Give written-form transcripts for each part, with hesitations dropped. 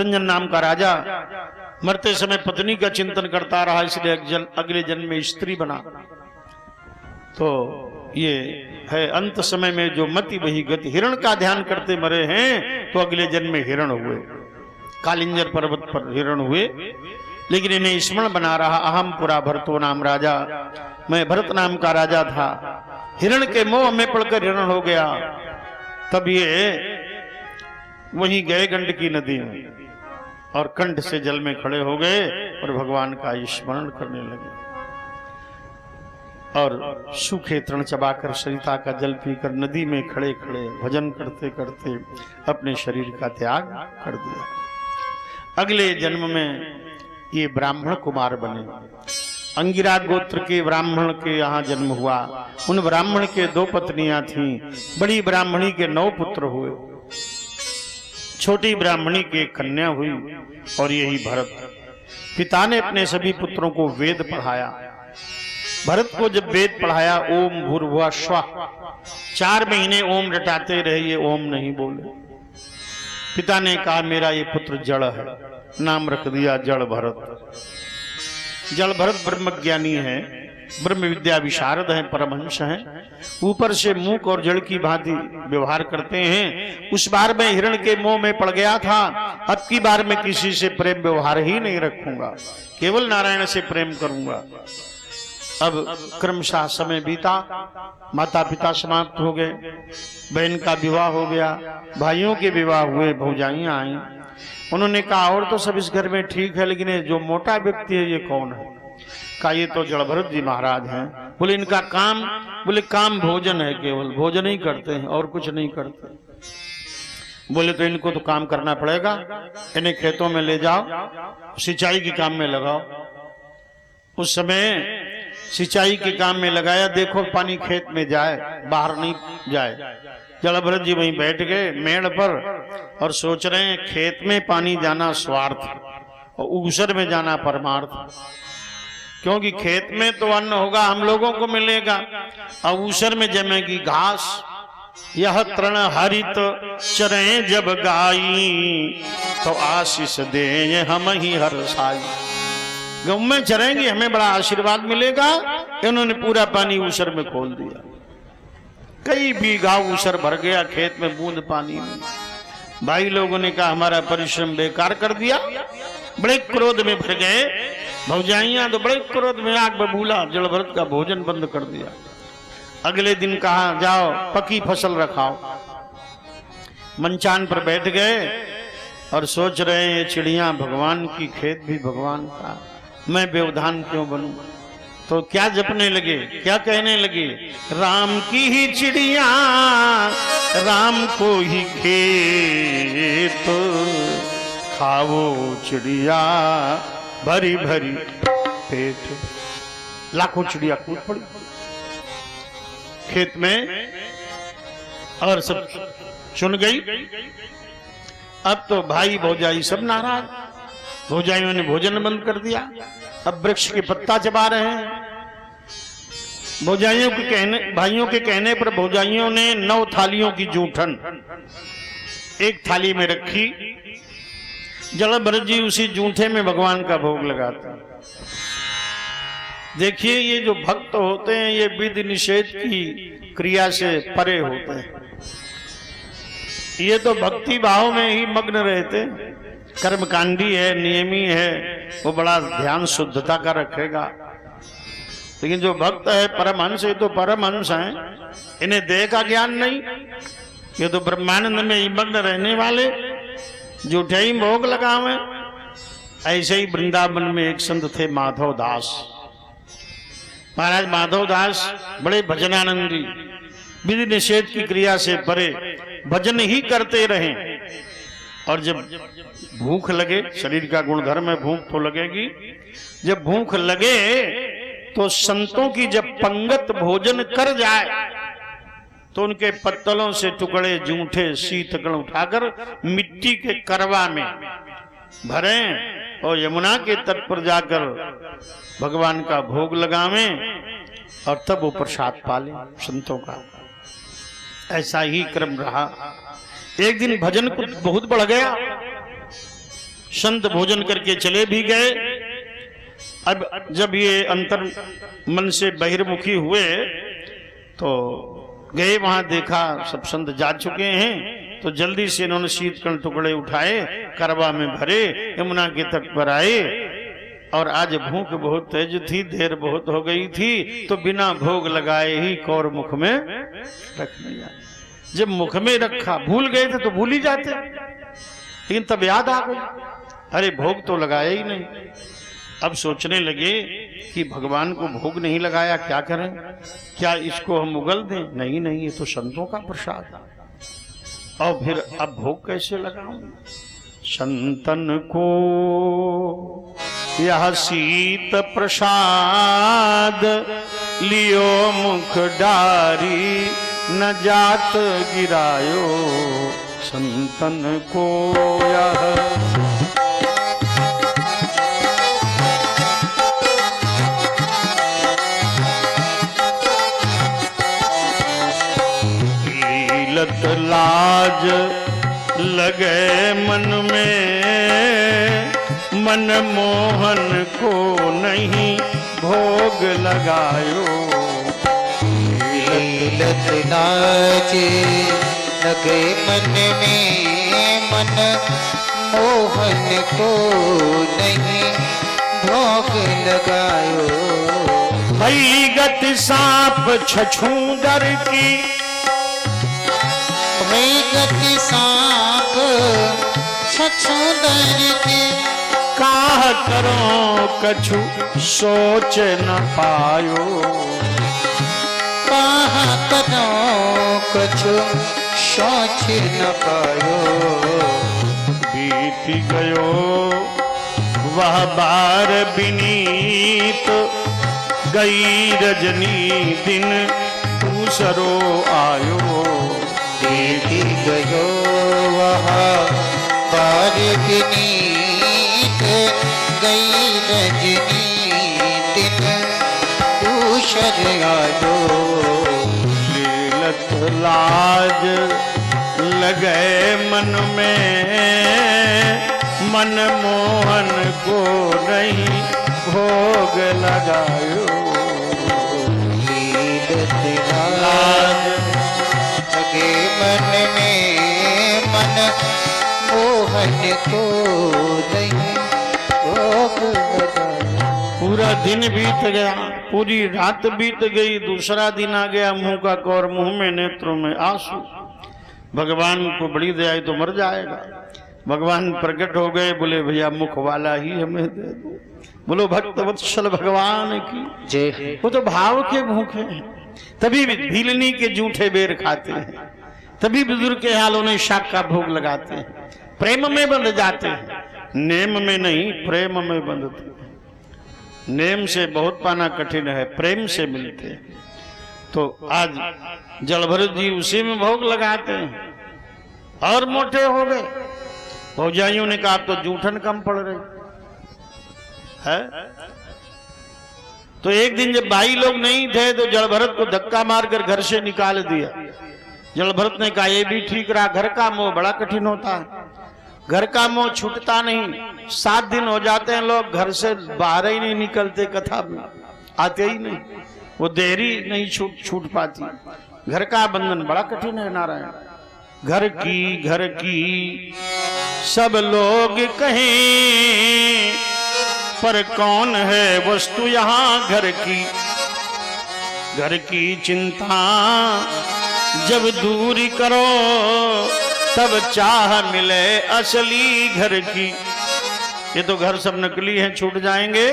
निरंजन नाम का राजा मरते समय पत्नी का चिंतन करता रहा, इसलिए अगले जन्म में स्त्री बना। तो ये है अंत समय में जो मति वही गति। हिरण का ध्यान करते मरे हैं तो अगले जन्म में हिरण हुए, कालिंजर पर्वत पर हिरण हुए। लेकिन इन्हें स्मरण बना रहा, अहम पुरा भरतो नाम राजा, मैं भरत नाम का राजा था, हिरण के मोह में पड़कर हिरण हो गया। तब ये वहीं गए गंडकी नदी में और कंठ से जल में खड़े हो गए और भगवान का स्मरण करने लगे और सूखे तृण चबाकर सरिता का जल पीकर नदी में खड़े खड़े भजन करते करते अपने शरीर का त्याग कर दिया। अगले जन्म में ये ब्राह्मण कुमार बने। अंगिरा गोत्र के ब्राह्मण के यहाँ जन्म हुआ। उन ब्राह्मण के 2 पत्नियां थीं। बड़ी ब्राह्मणी के 9 पुत्र हुए, छोटी ब्राह्मणी की कन्या हुई और यही भरत। पिता ने अपने सभी पुत्रों को वेद पढ़ाया। भरत को जब वेद पढ़ाया, ओम भूर्भुवः स्वः, 4 महीने ओम रटाते रहे, ये ओम नहीं बोले। पिता ने कहा मेरा ये पुत्र जड़ है, नाम रख दिया जड़ भरत। जड़ भरत ब्रह्मज्ञानी है, ब्रह्म विद्या विशारद है, परमहंस है। ऊपर से मूक और जड़ की भांति व्यवहार करते हैं। उस बार मैं हिरण के मोह में पड़ गया था, अब की बार मैं किसी से प्रेम व्यवहार ही नहीं रखूंगा, केवल नारायण से प्रेम करूंगा। अब क्रमशः समय बीता, माता पिता समाप्त हो गए, बहन का विवाह हो गया, भाइयों के विवाह हुए, भौजाइयां आई। उन्होंने कहा और तो सब इस घर में ठीक है, लेकिन ये जो मोटा व्यक्ति है ये कौन है? कहा ये तो जड़ भरत जी महाराज हैं। बोले इनका काम, बोले काम भोजन है, केवल भोजन ही करते हैं और कुछ नहीं करते। बोले तो इनको तो काम करना पड़ेगा, इन्हें खेतों में ले जाओ, सिंचाई के काम में लगाओ। उस समय सिंचाई के काम में लगाया, देखो पानी खेत में जाए, बाहर नहीं जाए। जड़ भरत जी वहीं बैठ गए मेड़ पर और सोच रहे हैं खेत में पानी जाना स्वार्थ और ऊसर में जाना परमार्थ। क्योंकि खेत में तो अन्न होगा, हम लोगों को मिलेगा, और ऊसर में जमेगी घास। यह तृण हरित चरें जब गाई, तो आशीष दे हम ही हर्षाई। गऊ में चरेंगे, हमें बड़ा आशीर्वाद मिलेगा। इन्होंने पूरा पानी ऊसर में खोल दिया, कई बीघा ऊसर भर गया, खेत में बूंद पानी नहीं। भाई लोगों ने कहा हमारा परिश्रम बेकार कर दिया। बड़े क्रोध में भर गए। भौजाइयां तो बड़े क्रोध में आग बबूला, जड़ भरत का भोजन बंद कर दिया। अगले दिन कहा जाओ पकी फसल रखाओ। मंचान पर बैठ गए और सोच रहे हैं चिड़िया भगवान की, खेत भी भगवान का, मैं व्यवधान क्यों बनूं? तो क्या जपने लगे, क्या कहने लगे? राम की ही चिड़िया राम को ही खेत, खाओ चिड़िया भरी भरी पेट। लाखों चिड़िया कूद पड़ी खेत में और सब सुन गई। अब तो भाई भौजाई सब नाराज, भौजाइयों ने भोजन बंद कर दिया। अब वृक्ष के पत्ता चबा रहे हैं। भौजाइयों के कहने, भाइयों के कहने पर भौजाइयों ने 9 थालियों की जूठन एक थाली में रखी। जड़ भरत जी उसी जूठे में भगवान का भोग लगाते। देखिए ये जो भक्त होते हैं ये विधि निषेध की क्रिया से परे होते हैं। ये तो भक्ति भाव में ही मग्न रहते, कर्मकांडी है, नियमी है, वो बड़ा ध्यान शुद्धता का रखेगा। लेकिन जो भक्त है परमहंस, ये तो परमहंस हैं, इन्हें देह का ज्ञान नहीं। ये तो ब्रह्मानंद में ही मग्न रहने वाले, जूठे ही भोग लगावे। ऐसे ही वृंदावन में एक संत थे माधव दास महाराज। माधव दास बड़े भजनानंदी, विधि निषेध की क्रिया से परे भजन ही करते रहे। और जब भूख लगे, शरीर का गुणधर्म है, भूख तो लगेगी। जब भूख लगे तो संतों की जब पंगत भोजन कर जाए तो उनके पत्तलों से टुकड़े जूठे शीतकण उठाकर मिट्टी के करवा में भरें और यमुना के तट पर जाकर भगवान का भोग लगावें और तब वो प्रसाद पालें संतों का। ऐसा ही क्रम रहा। एक दिन भजन कुछ बहुत बढ़ गया संत भोजन करके चले भी गए। अब जब ये अंतर मन से बहिर्मुखी हुए तो गए, वहां देखा सब संत जा चुके हैं, तो जल्दी से इन्होंने शीतकण टुकड़े उठाए, करवा में भरे, यमुना के तट पर आए। और आज भूख बहुत तेज थी, देर बहुत हो गई थी, तो बिना भोग लगाए ही कौर मुख में रख लिया। जब मुख में रखा, भूल गए थे तो भूल ही जाते, लेकिन तब याद आ गई, अरे भोग तो लगाया ही नहीं। अब सोचने लगे कि भगवान को भोग नहीं लगाया, क्या करें, क्या इसको हम उगल दें? नहीं नहीं, ये तो संतों का प्रसाद है, और फिर अब भोग कैसे लगाऊं? संतन को यह शीत प्रसाद लियो मुख डारी, न जात गिरायो संतन को यह। लीलत लाज लगे मन में, मन मोहन को नहीं भोग लगायो। लीलत लाज लगे मन में, मन मोहन को नहीं भोग लगायो। भई गति सांप छछूंदर की, भई गति सांप छछूंदर की, काह करो कछु सोच न पायो। काह करो कछु सोच न पायो। बीत गयो वह बार बिनीत, गई रजनी दिन दूसरो आयो। बीत गयो वह बार बिनीत, गई रजनी दिन दूसर आयो। लीलत लाज लगे मन में, मन मोहन को नहीं भोग लगायो। लीलत लाज लगे मन में, मन मोहन को नहीं भोग लगायो। पूरा दिन बीत गया, पूरी रात बीत गई, दूसरा दिन आ गया, मुंह का कौर मुंह में, नेत्रों में आंसू। भगवान को बड़ी दया है तो मर जाएगा। भगवान प्रकट हो गए, बोले भैया मुख वाला ही हमें दे दो। बोलो भक्त वत्सल भगवान की जय। वो तो भाव के भूखे हैं, तभी भीलनी के जूठे बेर खाते हैं, तभी बुजुर्ग के हालों ने शाक का भोग लगाते हैं, प्रेम में बंध जाते हैं, नेम में नहीं प्रेम में बंधते हैं। नेम से बहुत पाना कठिन है, प्रेम से मिलते हैं। तो आज जलभरत जी उसी में भोग लगाते हैं और मोटे हो गए। भौजाइयों ने कहा तो जूठन कम पड़ रही है। तो एक दिन जब भाई लोग नहीं थे तो जलभरत को धक्का मारकर घर से निकाल दिया। जलभरत ने कहा ये भी ठीक रहा, घर का मोह बड़ा कठिन होता है, घर का मोह छूटता नहीं। 7 दिन हो जाते हैं लोग घर से बाहर ही नहीं निकलते, कथा में आते ही नहीं, वो देरी नहीं छूट पाती। घर का बंधन बड़ा कठिन है नारायण। घर की सब लोग कहें, पर कौन है वस्तु यहाँ घर की। घर की चिंता जब दूरी करो, तब चाह मिले असली घर की। ये तो घर सब नकली हैं, छूट जाएंगे।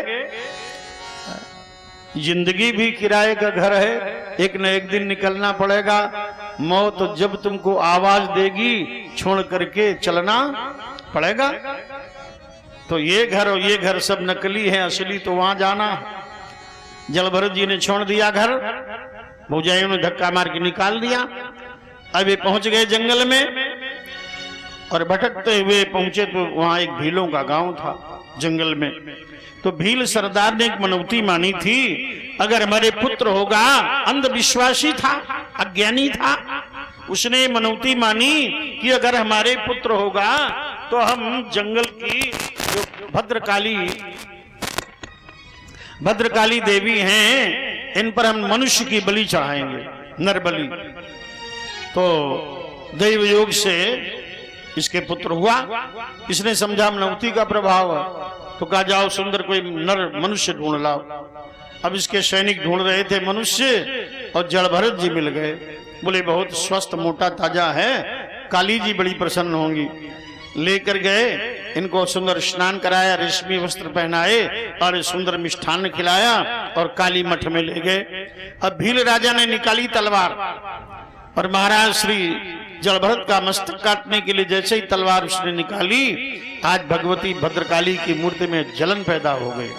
जिंदगी भी किराए का घर है, एक न एक दिन निकलना पड़ेगा। मौत जब तुमको आवाज देगी छोड़ करके चलना पड़ेगा। तो ये घर और ये घर सब नकली है, असली तो वहां जाना। जलभरत जी ने छोड़ दिया घर, भौजाइयों ने धक्का मार के निकाल दिया। अब ये पहुंच गए जंगल में और भटकते हुए पहुंचे तो वहां एक भीलों का गांव था जंगल में। तो भील सरदार ने एक मनौती मानी थी, अगर हमारे पुत्र होगा, अंधविश्वासी था, अज्ञानी था, उसने मनौती मानी कि अगर हमारे पुत्र होगा तो हम जंगल की जो भद्रकाली देवी हैं, इन पर हम मनुष्य की बलि चढ़ाएंगे, नर बलि। तो दैव योग से इसके पुत्र हुआ। इसने समझा मनौती का प्रभाव है, तो कहा जाओ सुंदर कोई नर मनुष्य ढूंढ लाओ। अब इसके सैनिक ढूंढ रहे थे मनुष्य, और जड़भरत जी मिल गए। बोले बहुत स्वस्थ मोटा ताजा है, काली जी बड़ी प्रसन्न होंगी। लेकर गए, इनको सुंदर स्नान कराया, रेशमी वस्त्र पहनाए और सुंदर मिष्ठान्न खिलाया और काली मठ में ले गए। अब भील राजा ने निकाली तलवार और महाराज श्री जड़भरत का मस्तक काटने के लिए जैसे ही तलवार उसने निकाली, आज भगवती भद्रकाली की मूर्ति में जलन पैदा हो गई।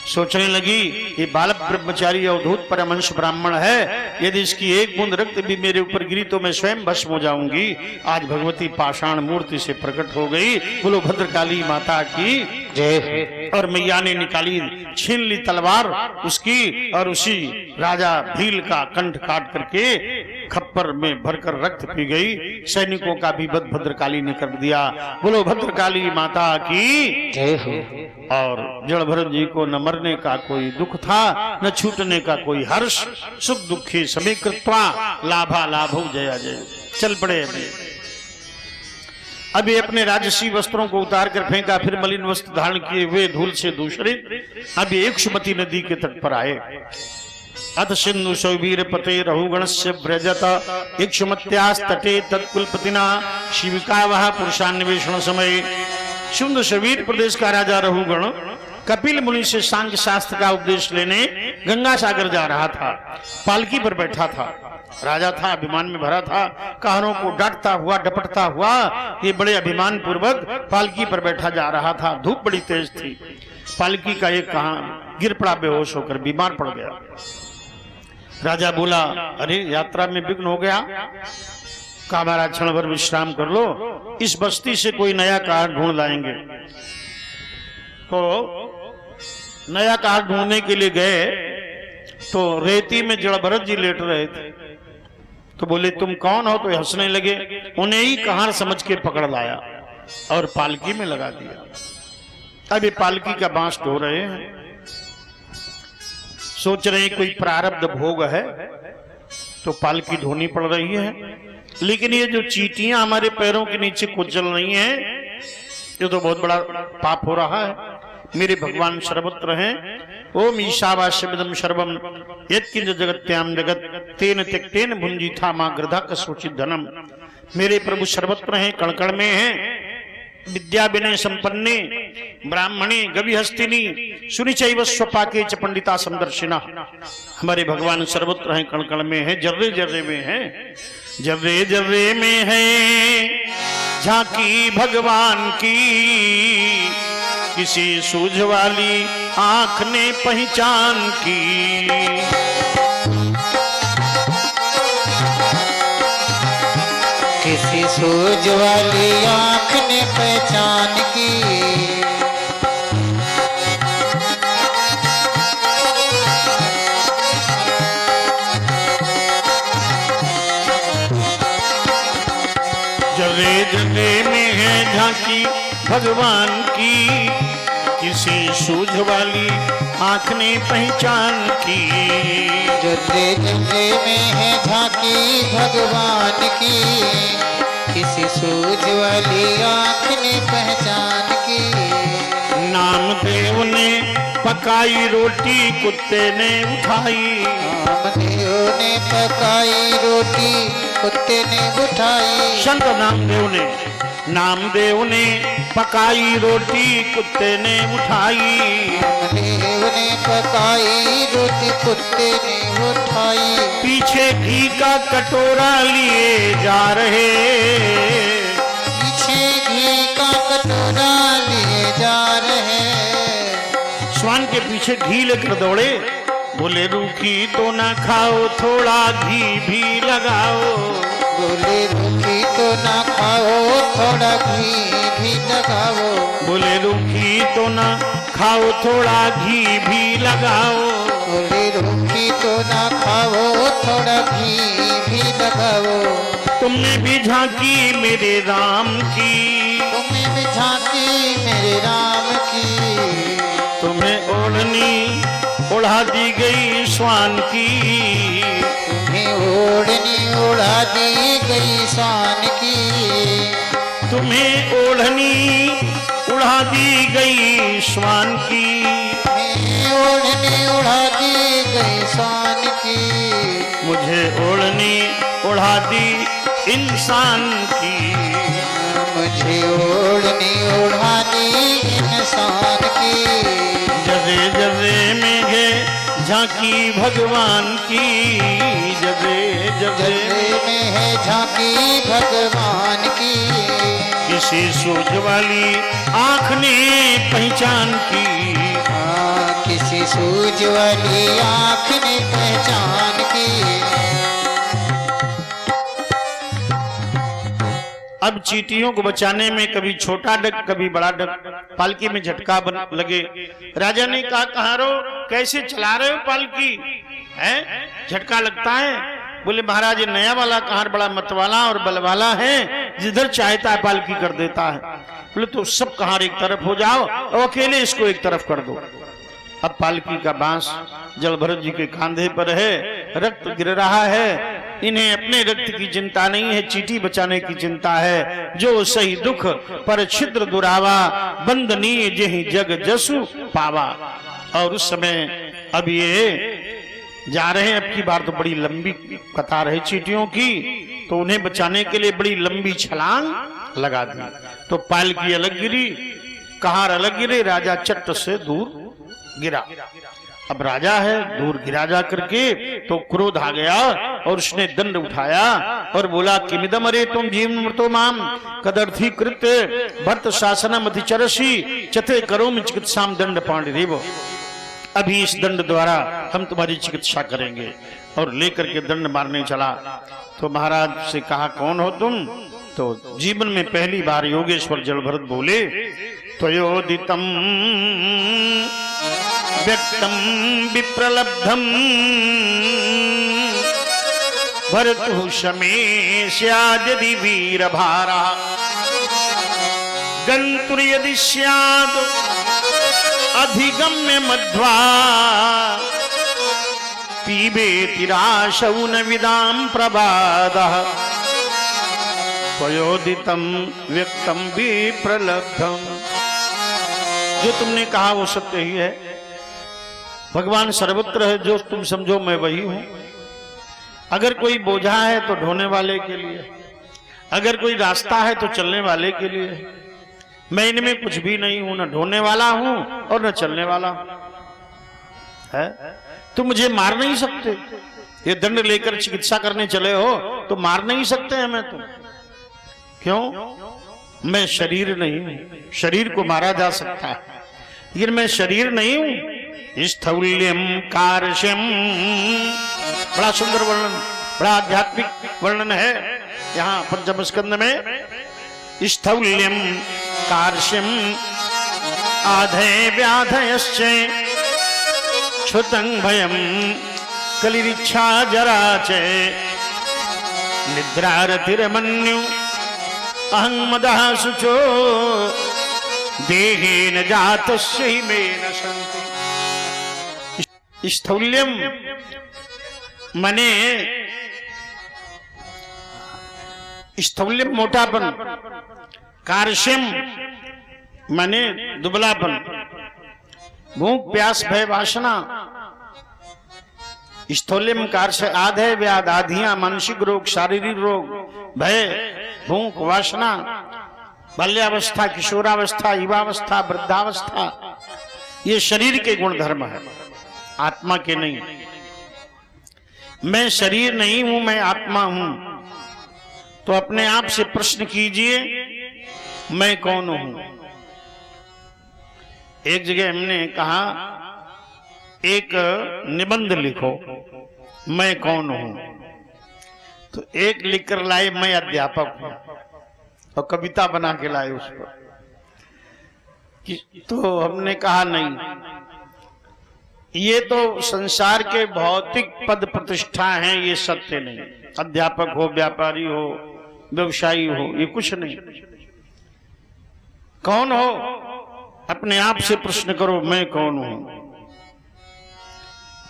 सोचने लगी ये बालक ब्रह्मचारी अवधूत परमहंस ब्राह्मण है, यदि इसकी एक बूंद रक्त भी मेरे ऊपर गिरी तो मैं स्वयं भस्म हो जाऊंगी। आज भगवती पाषाण मूर्ति से प्रकट हो गई। बोलो भद्रकाली माता की जय। और मैया ने निकाली, छीन ली तलवार उसकी, और उसी राजा भील का कंठ काट करके खप्पर में भरकर रक्त पी गई। सैनिकों का भी वध भद्रकाली ने कर दिया। बोलो भद्रकाली माता की जय हो। और जड़भरत जी को न मरने का कोई दुख था, न छूटने का कोई हर्ष। सुख दुखी समीकृत्वा लाभा लाभो जया जय। चल पड़े अभी अपने राजसी वस्त्रों को उतार कर फेंका, फिर मलिन वस्त्र धारण किए हुए धूल से दूषित अभी इक्षुमती नदी के तट पर आए। अथ सिंधु सौवीर पते रहुगणस्य व्रजत इक्षुमत्यास तटे तत्कुलपतिना शिविका वह पुरुषान्वेषण समय। सिंधु सौवीर प्रदेश का राजा रहुगण कपिल मुनि से सांख्य शास्त्र का उपदेश लेने गंगा सागर जा रहा था। पालकी पर बैठा था, राजा था, अभिमान में भरा था, कहारों को डांटता हुआ डपटता हुआ ये बड़े अभिमान पूर्वक पालकी पर बैठा जा रहा था। धूप बड़ी तेज थी। पालकी का एक कहां गिर पड़ा, बेहोश होकर बीमार पड़ गया। राजा बोला अरे यात्रा में विघ्न हो गया, कहा महाराज क्षण भर विश्राम कर लो, इस बस्ती से कोई नया कार ढूंढ लाएंगे। तो नया कार ढूंढने के लिए गए तो रेती में जड़भरत जी लेट रहे थे। तो बोले तुम कौन हो? तो हंसने लगे। उन्हें ही कहार समझ के पकड़ लाया और पालकी में लगा दिया। अब ये पालकी का बांस ढो रहे हैं, सोच रहे हैं कोई प्रारब्ध भोग है तो पालकी ढोनी पड़ रही है। लेकिन ये जो चींटियां हमारे पैरों के नीचे कुचल रही हैं, ये तो बहुत बड़ा पाप हो रहा है। मेरे भगवान सर्वत्र हैं। ओम ईशावास्यमिदं सर्वम यत्किंच जगत्याम जगत तेन त्यक्तेन भुंजीथा मां गृधा कसोचित धनम। मेरे प्रभु सर्वत्र हैं, कण-कण में हैं। विद्या विनय संपन्ने ब्राह्मणे गविहस्तिनी सुनिचैव स्वपाके च पंडिता समदर्शिना। हमारे भगवान सर्वत्र हैं, कण-कण में हैं, जर्रे जर्रे में हैं। जर्रे जर्रे में है झांकी भगवान की, किसी सूझ वाली आंख ने पहचान की। किसी सूझ वाली आंख ने पहचान की। जर्रे जर्रे में है झांकी भगवान की, किसी सूझ वाली आंख ने पहचान की। जर्रे जर्रे में है झांकी भगवान की, किसी सूझ वाली आंख ने पहचान की। नामदेव ने पकाई रोटी कुत्ते ने उठाई। नामदेव ने पकाई रोटी कुत्ते ने उठाई। संत नामदेव ने पकाई रोटी कुत्ते ने उठाई। नामदेव ने पकाई रोटी कुत्ते ने उठाई। पीछे घी का कटोरा लिए जा रहे, पीछे घी का कटोरा लिए जा रहे। स्वान के पीछे घी लेकर दौड़े। बोले रूखी तो ना खाओ, थोड़ा घी भी लगाओ। बोले रूखी तो ना खाओ, थोड़ा घी भी लगाओ। बोले रूखी तो ना खाओ, थोड़ा घी भी लगाओ। बोले रूखी तो ना खाओ, थोड़ा घी भी लगाओ। तुमने भी झांकी मेरे राम की, तुमने झांकी मेरे राम की। तुम्हें ओढ़नी ओढ़ा दी गई स्वान की, तुम्हें ओढ़नी ओढ़ा दी गई शान की। तुम्हें ओढ़नी उड़ा दी गई स्वान की, ओढ़नी उड़ा दी गई शान की। मुझे ओढ़नी उड़ा दी इंसान की, मुझे ओढ़नी उड़ा दी इंसान की। जबे जबे में है झांकी भगवान की, जबे जबे में है झांकी भगवान की। किसी सूझ वाली आँख ने पहचान की, किसी सूझ वाली आँख ने पहचान की। अब चींटियों को बचाने में कभी छोटा डग कभी बड़ा डग, पालकी में झटका लगे। राजा ने कहा कहाँ रो, कैसे चला रहे हो पालकी, है झटका लगता है। बोले महाराज ये नया वाला कहार बड़ा मतवाला और बलवाला है, जिधर चाहता है पालकी कर देता है। बोले तो सब कहार एक तरफ हो जाओ और अकेले इसको एक तरफ कर दो। अब पालकी का बांस जलभरत जी के कांधे पर है, रक्त गिर रहा है। इन्हें अपने रक्त की चिंता नहीं है, चींटी बचाने की चिंता है। जो सही दुख पर छिद्र दुरावा, बंदनीय जेहि जग जसु पावा। और उस समय अब ये जा रहे हैं, अब की बार तो बड़ी लंबी कतार है चींटियों की, तो उन्हें बचाने के लिए बड़ी लंबी छलांग लगा दी। तो पालकी अलग गिरी, कहार अलग गिरे, राजा चट्ट से दूर गिरा। अब राजा है, दूर गिरा जा करके तो क्रोध आ गया और उसने दंड उठाया और बोला किमिदम अरे तुम जीवन मृतो माम कदर्थी कृत्य भर्त शासनम अधिचरसी चते करोमि चिकित्साम दंड पांडुरेव। अभी इस दंड द्वारा हम तुम्हारी चिकित्सा करेंगे। और लेकर के दंड मारने चला। तो महाराज से कहा कौन हो तुम? तो जीवन में पहली बार योगेश्वर जलभरत बोले त्वयोदितम व्यक्तम विप्रलब्धम भरतु शमेष्यादि वीर भारा गंतुर यदि स्याद अधिगम्य मध्वा पीबेति राशौ न विदाम प्रबादः त्वयोदितम व्यक्तम विप्रलब्धम। जो तुमने कहा वो सत्य ही है। भगवान सर्वत्र है, जो तुम समझो मैं वही हूं। अगर कोई बोझा है तो ढोने वाले के लिए, अगर कोई रास्ता है तो चलने वाले के लिए। मैं इनमें कुछ भी नहीं हूं, न ढोने वाला हूं और न चलने वाला है। तुम मुझे मार नहीं सकते। ये दंड लेकर चिकित्सा करने चले हो तो मार नहीं सकते हमें तुम। क्यों? मैं शरीर नहीं हूं। शरीर को मारा जा सकता है, लेकिन मैं शरीर नहीं हूं। स्थौल्यम कारश्यम, बड़ा सुंदर वर्णन, बड़ा आध्यात्मिक वर्णन है यहाँ पंचम स्कंद में। स्थौल्यम कारश्यम आधे व्याधयश्च क्षुतं भयं कलिरिच्छा जरा च निद्रारतिरमन्यु अहं मदः शुचो देहेन जातस्य हि मे न सन्ति। स्थौल्यम मने स्थौल्यम मोटापन, कारश्यम मने दुबलापन, भूख प्यास भय वासना। स्थौल्यम कारश्य आधे व्याध, आधियां मानसिक रोग, शारीरिक रोग, भय, भूख, वासना, बाल्यावस्था, किशोरावस्था, युवावस्था, वृद्धावस्था, ये शरीर के गुण धर्म है, आत्मा के नहीं। मैं शरीर नहीं हूं, मैं आत्मा हूं। तो अपने आप से प्रश्न कीजिए मैं कौन हूं। एक जगह हमने कहा एक निबंध लिखो मैं कौन हूं। तो एक लिखकर लाए मैं अध्यापक हूं और कविता बना के लाए उस पर। तो हमने कहा नहीं, ये तो संसार के भौतिक पद प्रतिष्ठा हैं, ये सत्य नहीं। अध्यापक हो, व्यापारी हो, व्यवसायी हो, ये कुछ नहीं। कौन हो? अपने आप से प्रश्न करो, मैं कौन हूं?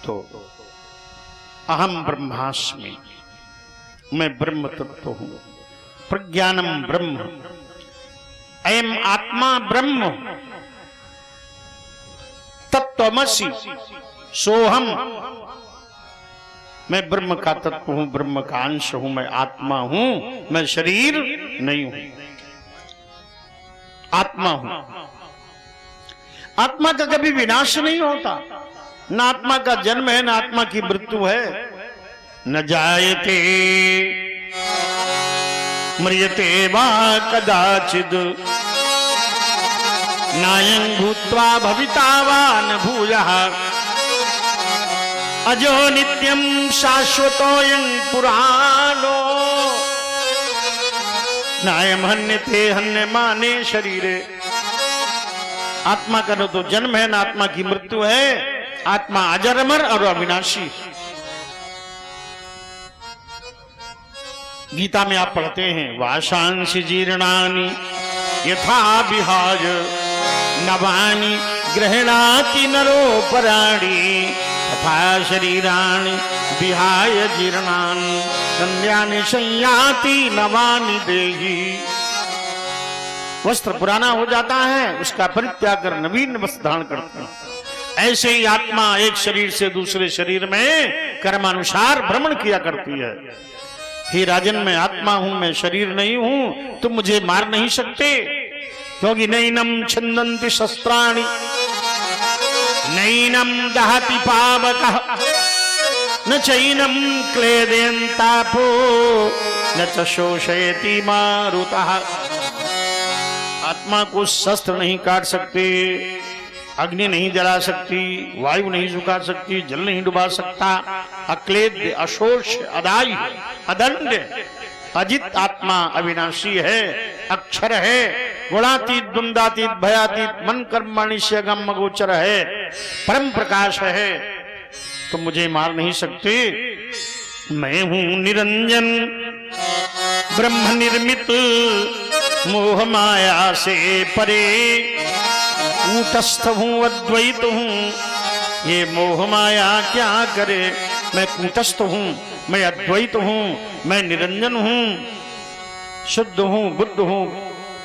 तो अहम ब्रह्मास्मि, मैं ब्रह्म तत्व हूं। प्रज्ञानम ब्रह्म, अयम आत्मा ब्रह्म, तत्वमसि सोहम, मैं ब्रह्म का तत्व हूं, ब्रह्म का अंश हूं, मैं आत्मा हूं, मैं शरीर नहीं हूं, आत्मा हूं। आत्मा का कभी विनाश नहीं होता, न आत्मा का जन्म है, न आत्मा की मृत्यु है। न जायते म्रियते वा कदाचिद, नायं भूत्वा भविता वा न भूयः, अजो नित्यं शाश्वतोऽयं पुराणो, नायं हन्यते हन्यमाने शरीरे। आत्मा का न तो जन्म है, न आत्मा की मृत्यु है। आत्मा अजर अमर और अविनाशी। गीता में आप पढ़ते हैं, वाशांसि जीर्णानि यथा विहाय, नवानि गृह्णाति नरोपराणि, तथा शरीराणि विहाय जीर्णानि संध्यानि संयाति नवानि देहि। वस्त्र पुराना हो जाता है, उसका परित्याग कर नवीन वस्त्र धारण करते हैं। ऐसे ही आत्मा एक शरीर से दूसरे शरीर में कर्मानुसार भ्रमण किया करती है। हे राजन, मैं आत्मा हूं, मैं शरीर नहीं हूं, तुम मुझे मार नहीं सकते, क्योंकि नैनम छंदन्ति शस्त्राणि, नैनम दहति पावकः, न चैनम क्लेदयन्तापो, न च शोषयति मारुतः। आत्मा को शस्त्र नहीं काट सकते, अग्नि नहीं जला सकती, वायु नहीं सुखा सकती, जल नहीं डुबा सकता। अक्लेद, अशोष, अदाई, अदंड, अजित आत्मा अविनाशी है, अक्षर है, गुणातीत, द्वंद्वातीत, भयातीत, मन कर्मणि गम गोचर है, परम प्रकाश है। तो मुझे मार नहीं सकते। मैं हूं निरंजन, ब्रह्म निर्मित, मोह माया से परे, कूटस्थ हूं, अद्वैत हूं, ये मोह माया क्या करे। मैं कूटस्थ हूं, मैं अद्वैत हूं, मैं निरंजन हूं, शुद्ध हूं, बुद्ध हूं,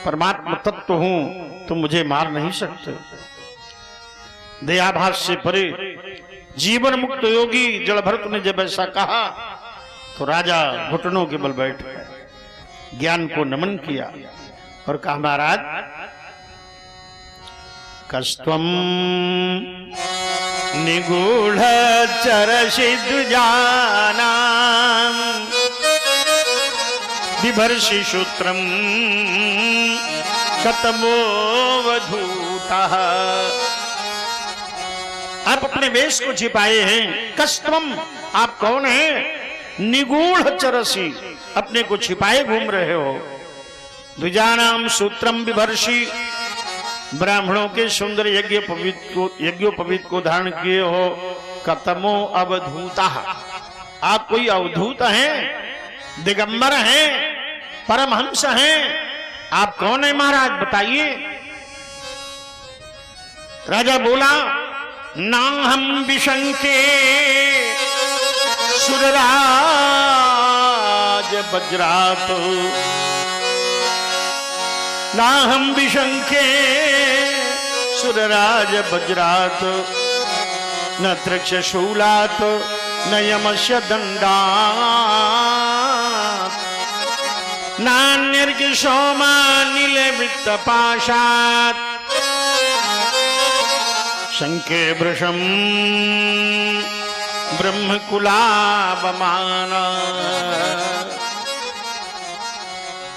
परमात्मा तत्व हूं, तुम मुझे मार नहीं सकते। दयाभास से परे जीवन मुक्त योगी जड़ भरत ने जब ऐसा कहा तो राजा घुटनों के बल बैठ गए, ज्ञान को नमन किया और कहा, महाराज कस्त्वं निगूढ़ चरसि द्विजानां, बिभर्षि सूत्रं कतमोऽवधूतः। आप अपने वेश को छिपाए हैं। कस्त्वम, आप कौन हैं? निगूढ़ चरसि, अपने को छिपाए घूम रहे हो। द्विजानाम सूत्रम बिभर्षि, ब्राह्मणों के सुंदर यज्ञोपवीत को धारण किए हो। कतमो अवधूता, आप कोई अवधूत हैं, दिगंबर हैं, परमहंस हैं। आप कौन है महाराज, बताइए। राजा बोला, ना हम विशंके सुरराज वज्रात, ना हम विशंके सुरराज वज्रात, न तृक्ष शूलात, न यमस्य दंडात, नान्यर्घ्यसोमानिल वित्तपाशात्, शंके वृषम ब्रह्मकुलावमाना।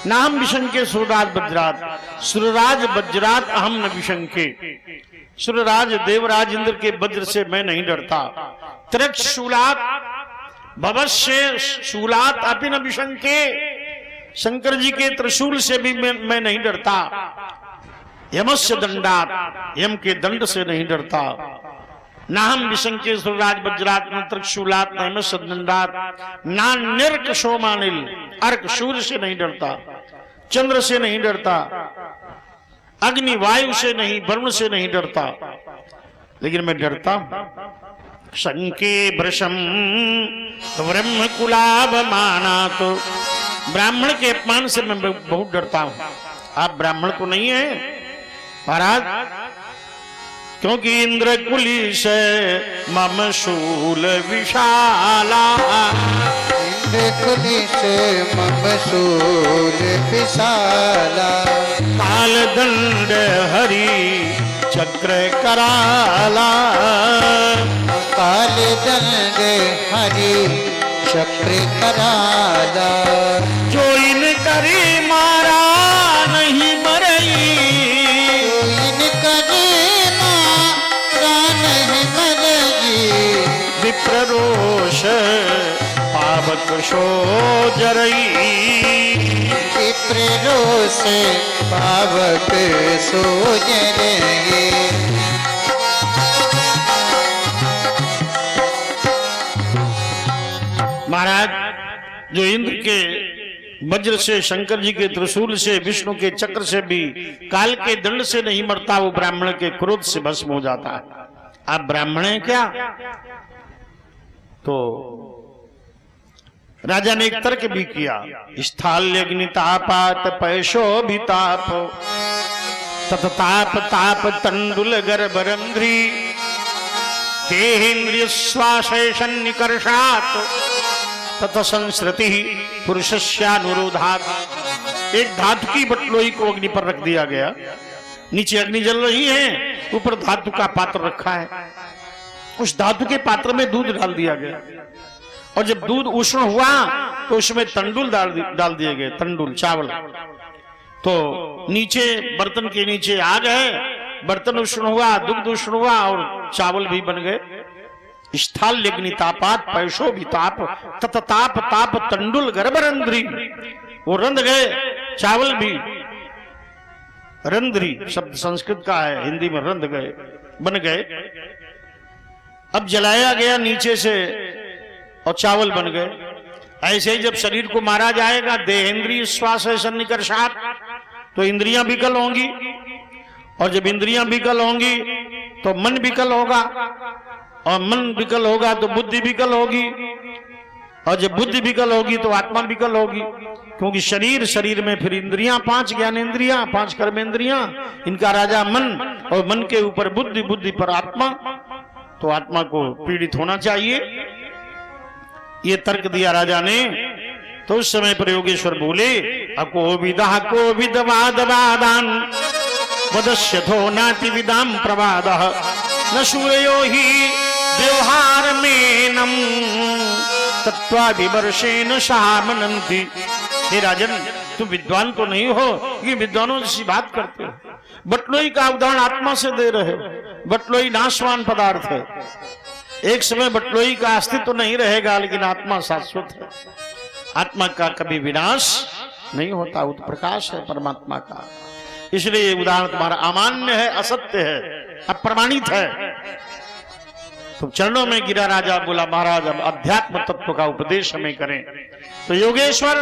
नाम विशंके सुरराज वज्रात, सुरराज वज्रात अहम न विशंके। सुरराज देवराज इंद्र के वज्र से मैं नहीं डरता। त्रिक्ष शूलात, भवस्य शूलात अपि न विशंके, शंकर जी के त्रिशूल से भी मैं नहीं डरता। यमस्य दंडात, यम के दंड से नहीं डरता। ना हम विशंके सुरराज वज्रात, न त्रिशूलात, न यमस्य दंडात, ना निर्क सोमानिल, अर्क सूर्य से नहीं डरता, चंद्र से नहीं डरता, अग्नि वायु से नहीं, वरुण से नहीं डरता, लेकिन मैं डरता शंके भृशम ब्रह्म कुलाभ माना, तो ब्राह्मण के अपमान से मैं बहुत डरता हूं। आप ब्राह्मण तो नहीं है महाराज, क्योंकि इंद्र कुलिश मम शूल विशाला, इंद्र कुलिश मम शूल विशाला, काल दंड हरि चक्र कराला, काल दंड हरि चक्र कराला, जो इन करे मारा नहीं मरई, इन करे मारा नहीं मरई, विप्ररोष पावक शो जरई, विप्ररोष पावक सो जरई। महाराज जो इंद्र के वज्र से, शंकर जी के त्रिशूल से, विष्णु के चक्र से भी, काल के दंड से नहीं मरता, वो ब्राह्मण के क्रोध से भस्म हो जाता है। आप ब्राह्मण हैं क्या? तो राजा ने एक तर्क भी किया, स्थाल्यग्नितापात पैशोभिताप ततताप ताप तंडुल गर्भरंध्री देहेन्द्रिय श्वासेशन निकर्षात तत संस्कृति पुरुषस्यानुरोधात। एक धातु की बटलोई को अग्नि पर रख दिया गया, नीचे अग्नि जल रही है, ऊपर धातु का पात्र रखा है, उस धातु के पात्र में दूध डाल दिया गया, और जब दूध उष्ण हुआ तो उसमें तंडुल डाल दिए गए, तंडुल चावल। तो नीचे बर्तन के नीचे आग है, बर्तन उष्ण हुआ, दुग्ध उष्ण हुआ और चावल भी बन गए। स्थाल्यग्नितापात पैशोभिताप ततताप ताप तंडुल गर्भरंध्री, वो रंध गए चावल भी। रंध्री शब्द संस्कृत का है, हिंदी में रंध गए, बन गए। अब जलाया गया नीचे से और चावल बन गए। ऐसे ही जब शरीर को मारा जाएगा, देहेंद्रिय श्वास सन्निकर्षात, तो इंद्रियां विकल होंगी, और जब इंद्रियां विकल होंगी तो मन विकल होगा, और मन विकल होगा तो बुद्धि विकल होगी, और जब बुद्धि विकल होगी तो आत्मा विकल होगी। क्योंकि शरीर में फिर इंद्रियां, 5 ज्ञानेंद्रियां, 5 कर्मेंद्रियां, इनका राजा मन, और मन के ऊपर बुद्धि, बुद्धि पर आत्मा, तो आत्मा को पीड़ित होना चाहिए। ये तर्क दिया राजा ने। तो उस समय पर योगेश्वर बोले, अकोविदः कोविदवादवादान वदस्यथो नाति विदाम प्रवादः न शूरयो ही व्यवहार मेनम तत्वादिवर्षेण शामनन्ति। हे राजन, तुम विद्वान तो नहीं हो, ये विद्वानों जैसी बात करते हो। बटलोई का उदाहरण आत्मा से दे रहे हो। बटलोई नाशवान पदार्थ है, एक समय बटलोई का अस्तित्व नहीं रहेगा, लेकिन आत्मा शाश्वत है। आत्मा का कभी विनाश नहीं होता, उत्प्रकाश है परमात्मा का। इसलिए उदाहरण तुम्हारा अमान्य है, असत्य है, अप्रमाणित है। तो चरणों में गिरा राजा, बोला महाराज अब अध्यात्म तत्व का उपदेश हमें करें। तो योगेश्वर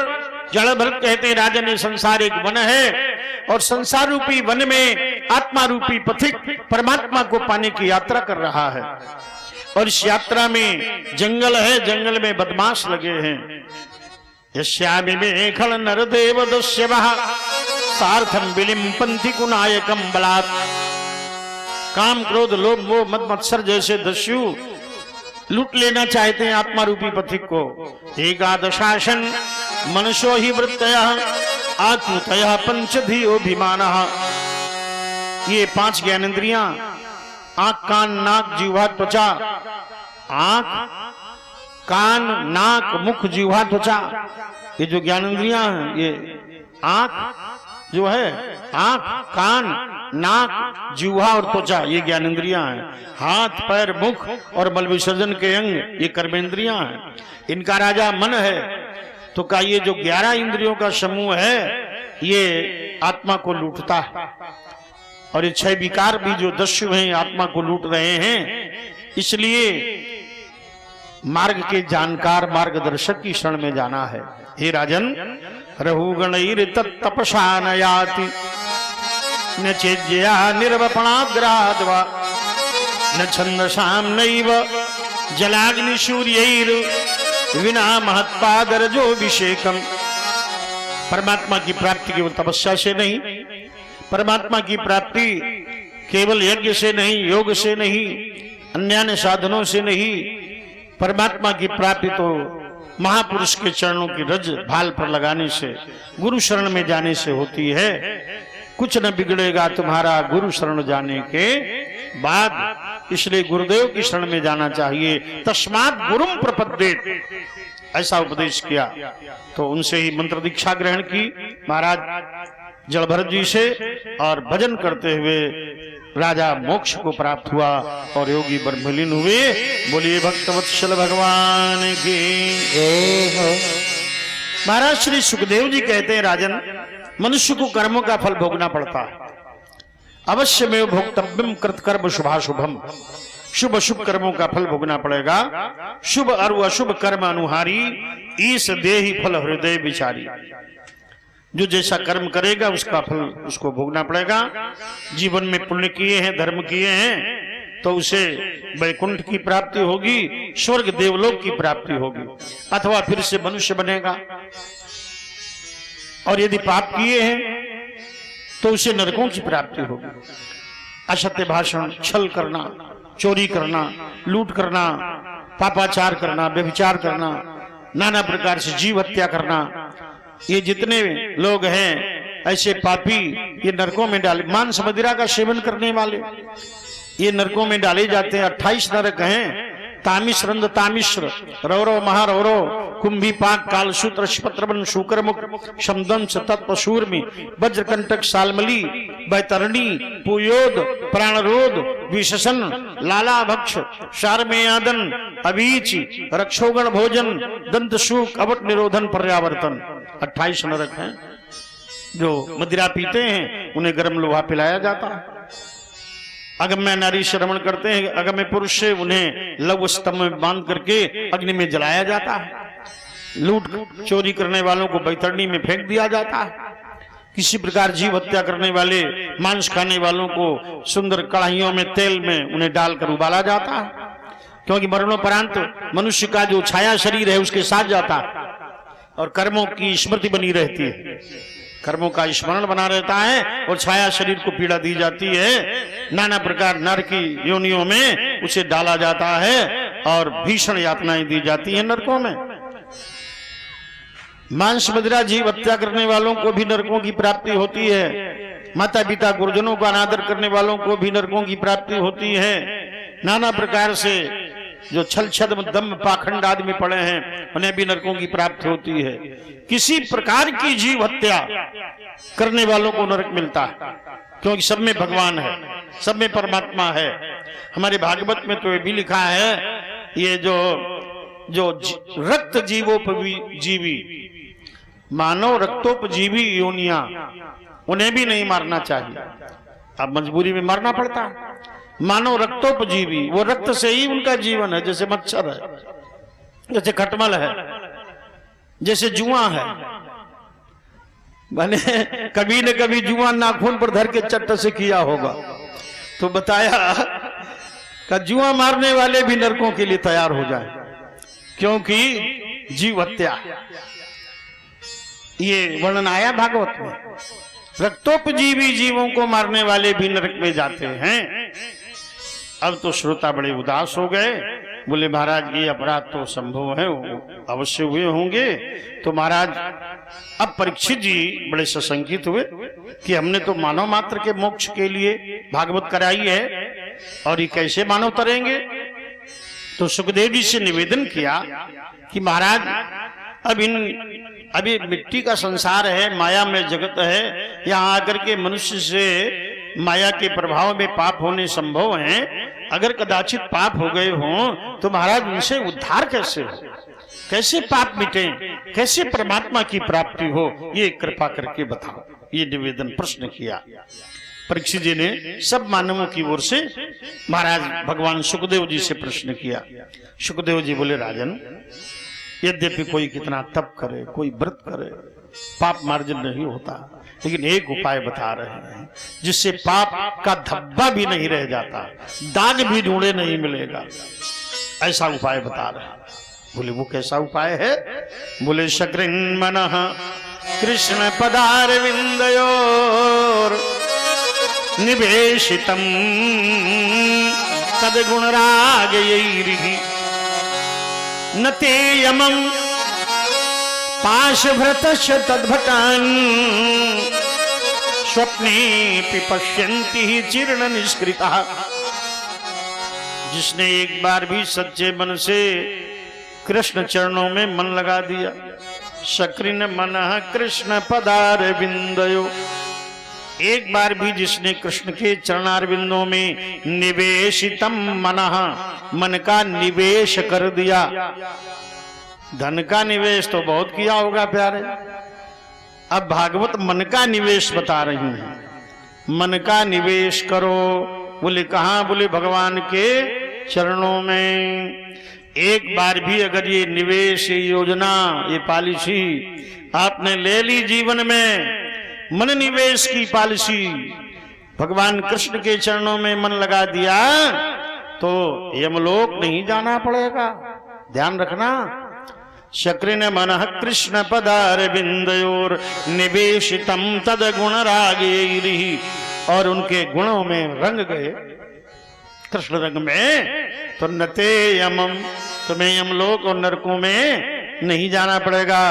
जड़ भरत कहते हैं, राजन ये संसार एक वन है, और संसार रूपी वन में आत्मा रूपी पथिक परमात्मा को पाने की यात्रा कर रहा है। और इस यात्रा में जंगल है, जंगल में बदमाश लगे हैं। यस्यामि में खल नर देव दस्यवः सार्थम विलिम पंथी कुनायकम बलात्। काम क्रोध लोभ मोह मद मत्सर जैसे दस्यु लूट लेना चाहते हैं आत्मा रूपी पथिक को। एकादशासन मनुष्यो ही वृत्तयः आत्मतयः पंचधियोभिमानः। ये 5 ज्ञानेंद्रियां, आंख कान नाक जिह्वा त्वचा, आंख कान नाक मुख जिह्वा त्वचा, ये जो ज्ञानेंद्रियां हैं, ये आंख जो है, आंख कान नाक जिह्वा और त्वचा, ये ज्ञानेंद्रियां हैं। हाथ पैर मुख और मल विसर्जन के अंग, ये कर्मेंद्रियां हैं। इनका राजा मन है। तो का ये जो 11 इंद्रियों का समूह है, ये आत्मा को लूटता है। और ये 6 विकार भी जो दस्यु हैं आत्मा को लूट रहे हैं। इसलिए मार्ग के जानकार मार्गदर्शक की शरण में जाना है। हे राजन, रहुगणैर तत्तपसा न याति न चेज्या निर्वपणाग्राद्वा न छंदसाम नैव जलाग्नि सूर्यैर विना महत्पादरजोभिषेकम। परमात्मा की प्राप्ति केवल तपस्या से नहीं, परमात्मा की प्राप्ति केवल यज्ञ से नहीं, योग से नहीं, अन्य साधनों से नहीं, परमात्मा की प्राप्ति तो महापुरुष के चरणों की रज भाल पर लगाने से, गुरु शरण में जाने से होती है। कुछ न बिगड़ेगा तुम्हारा गुरु शरण जाने के बाद, इसलिए गुरुदेव की शरण में जाना चाहिए। तस्मात् गुरुम प्रपद्येत, ऐसा उपदेश किया। तो उनसे ही मंत्र दीक्षा ग्रहण की महाराज जलभरत जी से, और भजन करते हुए राजा मोक्ष को प्राप्त हुआ और योगी ब्रह्मलीन हुए। बोलिए भक्तवत्सल भगवान की जय हो। महाराज श्री सुखदेव जी कहते हैं, राजन, मनुष्य को कर्मों का फल भोगना पड़ता है। अवश्य में भोक्तव्यम कृतकर्म शुभाशुभम, शुभ अशुभ कर्मों का फल भोगना पड़ेगा। शुभ और अशुभ कर्म अनुहारी ईस देहि फल हृदय विचारी। जो जैसा कर्म करेगा उसका फल उसको भोगना पड़ेगा। जीवन में पुण्य किए हैं, धर्म किए हैं, तो उसे वैकुंठ की प्राप्ति होगी, स्वर्ग देवलोक की प्राप्ति होगी, अथवा फिर से मनुष्य बनेगा। और यदि पाप किए हैं तो उसे नरकों की प्राप्ति होगी। असत्य भाषण, छल करना, चोरी करना, लूट करना, पापाचार करना, व्यभिचार करना, नाना प्रकार से जीव हत्या करना, ये जितने लोग हैं ऐसे पापी, ये नरकों में डाले। मांस मदिरा का सेवन करने वाले ये नरकों में डाले जाते हैं। 28 नरक हैं। तामिश्र, रंध तामिश्र, रौरव, महारौरव, कुंभी, पाक, कालसूत्र, शपत्रबन, शुक्रमुख, शमदंश, तत्पशूर्मी, वज्रकंटक, सालमली, बैतरणी, पुयोद, प्राणरोध, विशसन, लालाभक्ष, शारमेयादन, अबीच, रक्षोगण भोजन, दंतशूक, अवट निरोधन, पर्यावर्तन। 28 नरक हैं। जो मदिरा पीते हैं उन्हें गर्म लोहा पिलाया जाता है। अगम्य नारी श्रवण करते हैं, अगम्य पुरुष से उन्हें लव स्तंभ में बांध करके अग्नि में जलाया जाता है। लूट चोरी करने वालों को बैतरणी में फेंक दिया जाता है। किसी प्रकार जीव हत्या करने वाले, मांस खाने वालों को सुंदर कढ़ाइयों में, तेल में उन्हें डालकर उबाला जाता है, क्योंकि मरणोपरांत मनुष्य का जो छाया शरीर है उसके साथ जाता है और कर्मों की स्मृति बनी रहती है। कर्मों का स्मरण बना रहता है और छाया शरीर को पीड़ा दी जाती है। नाना प्रकार नर की योनियों में उसे डाला जाता है और भीषण यातनाएं दी जाती हैं नरकों में। मांस मदिरा जीव हत्या करने वालों को भी नरकों की प्राप्ति होती है। माता पिता गुरुजनों का अनादर करने वालों को भी नरकों की प्राप्ति होती है। नाना प्रकार से जो छल छद्म दम्भ पाखंड आदमी पड़े हैं उन्हें भी नरकों की प्राप्ति होती है। किसी प्रकार की जीव हत्या करने वालों को नरक मिलता है, क्योंकि सब में भगवान है, सब में परमात्मा है। हमारे भागवत में तो ये भी लिखा है, ये जो रक्त जीवोपजीवी, मानव रक्तोपजीवी योनिया, उन्हें भी नहीं मारना चाहिए। अब मजबूरी में मारना पड़ता है। मानव रक्तोपजीवी, वो रक्त से ही उनका जीवन है। जैसे मच्छर है, जैसे खटमल है, जैसे जुआ है। मैंने कभी न कभी जुआ नाखून पर धर के चट्ट से किया होगा, तो बताया कि जुआ मारने वाले भी नरकों के लिए तैयार हो जाए, क्योंकि जीव हत्या, ये वर्णन आया भागवत में। रक्तोपजीवी जीवों को मारने वाले भी नरक में जाते हैं। अब तो श्रोता बड़े उदास हो गए, बोले महाराज ये अपराध तो संभव है, अवश्य हुए होंगे। तो महाराज अब परीक्षित जी बड़े सशंकित हुए कि हमने तो मानव मात्र के मोक्ष के लिए भागवत कराई है और ये कैसे मानव तरेंगे। तो सुखदेव जी से निवेदन किया कि महाराज अभी मिट्टी का संसार है, माया में जगत है, यहाँ आकर के मनुष्य से माया के प्रभाव में पाप होने संभव हैं। अगर कदाचित पाप हो गए हों तो महाराज उनसे उद्धार कैसे हो, कैसे पाप मिटे, कैसे परमात्मा की प्राप्ति हो, ये कृपा करके बताओ। ये निवेदन प्रश्न किया। परीक्षित जी ने सब मानवों की ओर से महाराज भगवान सुखदेव जी से प्रश्न किया। सुखदेव जी बोले राजन, यद्यपि कोई कितना तप करे, कोई व्रत करे, पाप मार्जन नहीं होता। लेकिन एक उपाय बता रहे हैं जिससे पाप का धब्बा भी नहीं रह जाता, दाग भी ढूंढे नहीं मिलेगा, ऐसा उपाय बता रहे हैं। बोले वो कैसा उपाय है? बोले शक्रिन मनः कृष्ण पदारविंदयोर निवेशितम तद्गुणरागयैरिहि न ते यमं पाशभृतश्च तद्भटान् स्वप्नेऽपि पश्यन्ति जीर्ण निष्कृतः। जिसने एक बार भी सच्चे मन से कृष्ण चरणों में मन लगा दिया, शक्रिन मनः कृष्ण पदारविंदयो, एक बार भी जिसने कृष्ण के चरणारविंदों में निवेशितम मनः, मन का निवेश कर दिया। धन का निवेश तो बहुत किया होगा प्यारे, अब भागवत मन का निवेश बता रही है। मन का निवेश करो, बोले कहां? बोले भगवान के चरणों में। एक बार भी अगर ये निवेश, ये योजना, ये पॉलिसी आपने ले ली जीवन में, मन निवेश की पॉलिसी, भगवान कृष्ण के चरणों में मन लगा दिया, तो यमलोक नहीं जाना पड़ेगा। ध्यान रखना। शक्रिन मनः कृष्ण पदारविंदयोर निवेशितम तद गुण रागैरिहि, और उनके गुणों में रंग गए, कृष्ण रंग में, तो नते यमम, तुम्हें यमलोक और नरकों में नहीं जाना पड़ेगा।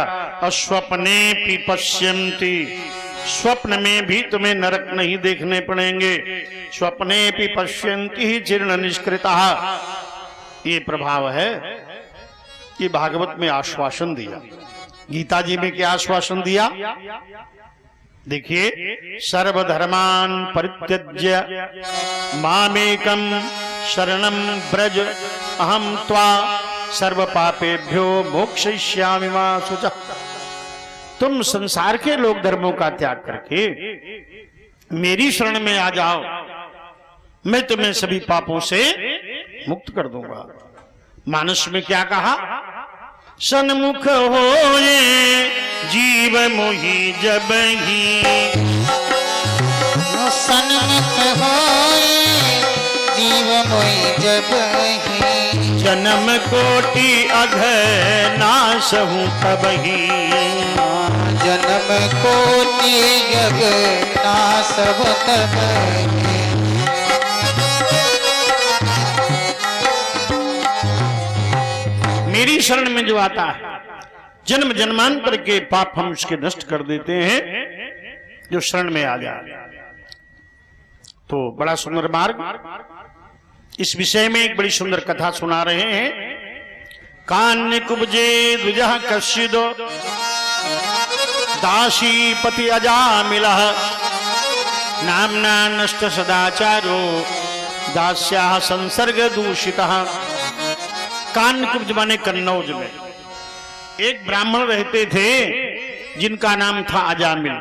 अस्वप्ने पि पश्यन्ति, स्वप्न में भी तुम्हें नरक नहीं देखने पड़ेंगे। स्वप्ने पि पश्यन्ति जीर्ण निष्कृतः, ये प्रभाव है। ये भागवत में आश्वासन दिया। गीता जी में क्या आश्वासन दिया? देखिए, सर्वधर्मान परित्यज्य मामेकम शरणम ब्रज अहम त्वा सर्व पापेभ्यो मोक्षयिष्यामि मा शुचः। तुम संसार के लोक धर्मों का त्याग करके मेरी शरण में आ जाओ, मैं तुम्हें सभी पापों से मुक्त कर दूंगा। मानस में क्या कहा? सन्मुख होए जीव मोहि जबहि, सन्मुख होए जीव मोहि जबहि, जन्म कोटि अघ नासहु तबहि, जन्म कोटि अघ नासहु तबहि। मेरी शरण में जो आता है, जन्म जन्मांतर के पाप हम उसके नष्ट कर देते हैं, जो शरण में आ जाए। तो बड़ा सुंदर मार्ग। इस विषय में एक बड़ी सुंदर कथा सुना रहे हैं। कान्य कुब्जे द्विजः कश्चिदो दासीपति अजामिलः, नाम्ना नष्ट सदाचारो दास्याः संसर्ग दूषितः। कान्यकुब्ज माने कन्नौज में एक ब्राह्मण रहते थे जिनका नाम था अजामिल।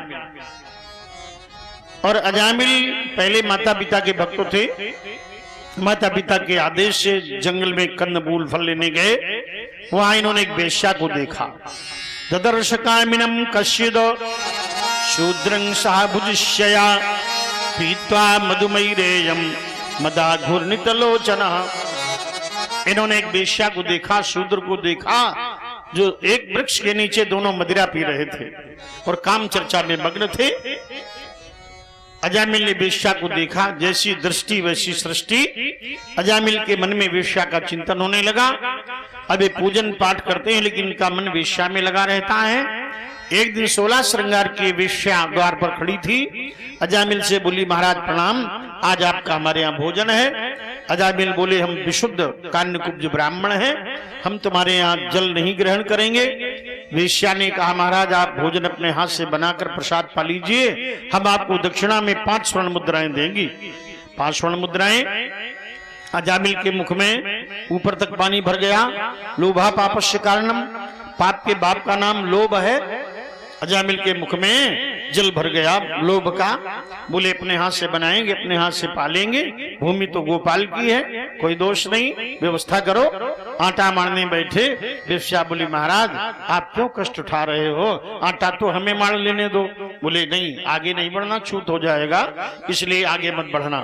और अजामिल पहले माता पिता के भक्त थे। माता पिता के आदेश से जंगल में कंदमूल फल लेने गए। वहां इन्होंने एक वेश्या को देखा। ददर्श कामिनम कश्चिद शूद्रं साभुजिष्यया पीत्वा मधुमैरेयम मदाघूर्णितलोचनः। इन्होंने एक वेश्या को देखा, शूद्र को देखा, जो एक वृक्ष के नीचे दोनों मदिरा पी रहे थे और काम चर्चा में मग्न थे। अजामिल ने वेश्या को देखा, जैसी दृष्टि वैसी सृष्टि। अजामिल के मन में वेश्या का चिंतन होने लगा। अब ये पूजन पाठ करते हैं लेकिन इनका मन वेश्या में लगा रहता है। एक दिन 16 श्रृंगार की वेश्या द्वार पर खड़ी थी। अजामिल से बोली, महाराज प्रणाम, आज आपका हमारे यहाँ भोजन है। अजामिल बोले, हम विशुद्ध कान्यकुब्ज ब्राह्मण हैं, हम तुम्हारे यहाँ जल नहीं ग्रहण करेंगे। वेश्या ने कहा, महाराज आप भोजन अपने हाथ से बनाकर प्रसाद पा लीजिए, हम आपको दक्षिणा में 5 स्वर्ण मुद्राएं देंगी। 5 स्वर्ण मुद्राएं। अजामिल के मुख में ऊपर तक पानी भर गया। लोभा पापस्य कारणम, पाप के बाप का नाम लोभ है। अजामिल के मुख में जल भर गया लोभ का। बोले अपने हाथ से बनाएंगे, अपने हाथ से पालेंगे, भूमि तो गोपाल की है, कोई दोष नहीं, व्यवस्था करो। आटा मारने बैठे, वेश्या बोली महाराज आप क्यों कष्ट उठा रहे हो, आटा तो हमें मार लेने दो। बोले नहीं, आगे नहीं बढ़ना, छूत हो जाएगा, इसलिए आगे मत बढ़ना।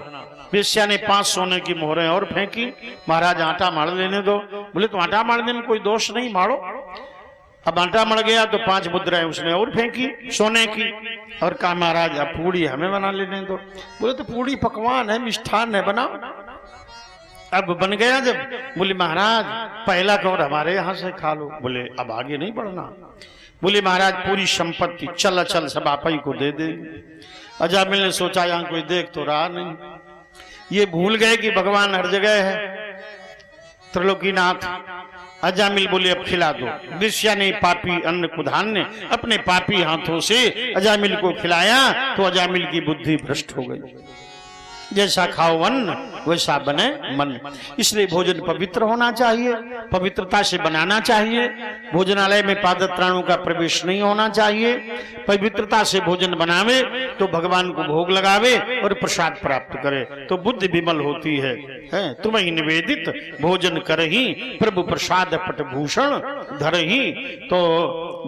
वेश्या ने 5 सोने की मोहरें और फेंकी, महाराज आटा मार लेने दो। बोले तो आटा मारने में कोई दोष नहीं, मारो। अब आटा मर गया तो 5 मुद्राएं उसने और फेंकी सोने की, और कहा महाराज अब पूड़ी हमें बना लेने दो। बोले तो पूड़ी पकवान है, मिष्ठान है, बनाओ। अब बन गया जब, बोले महाराज पहला कौर हमारे यहाँ से खा लो। बोले अब आगे नहीं बढ़ना। बोले महाराज पूरी संपत्ति चल चल सब आप ही को दे देंगे। अजामिल ने सोचा यहाँ कोई देख तो रहा नहीं, ये भूल गए कि भगवान हर जगह है, त्रिलोकीनाथ। अजामिल बोले अब खिला दो। वेश्या ने पापी अन्न कुधान ने अपने पापी हाथों से अजामिल को खिलाया तो अजामिल की बुद्धि भ्रष्ट हो गई। जैसा खाओ अन्न वैसा बने मन। इसलिए भोजन पवित्र होना चाहिए, पवित्रता से बनाना चाहिए। भोजनालय में पादत्राणों का प्रवेश नहीं होना चाहिए। पवित्रता से भोजन बनावे तो भगवान को भोग लगावे और प्रसाद प्राप्त करे तो बुद्धि विमल होती है। तुम्हें निवेदित भोजन करही, प्रभु प्रसाद पटभूषण धरही। तो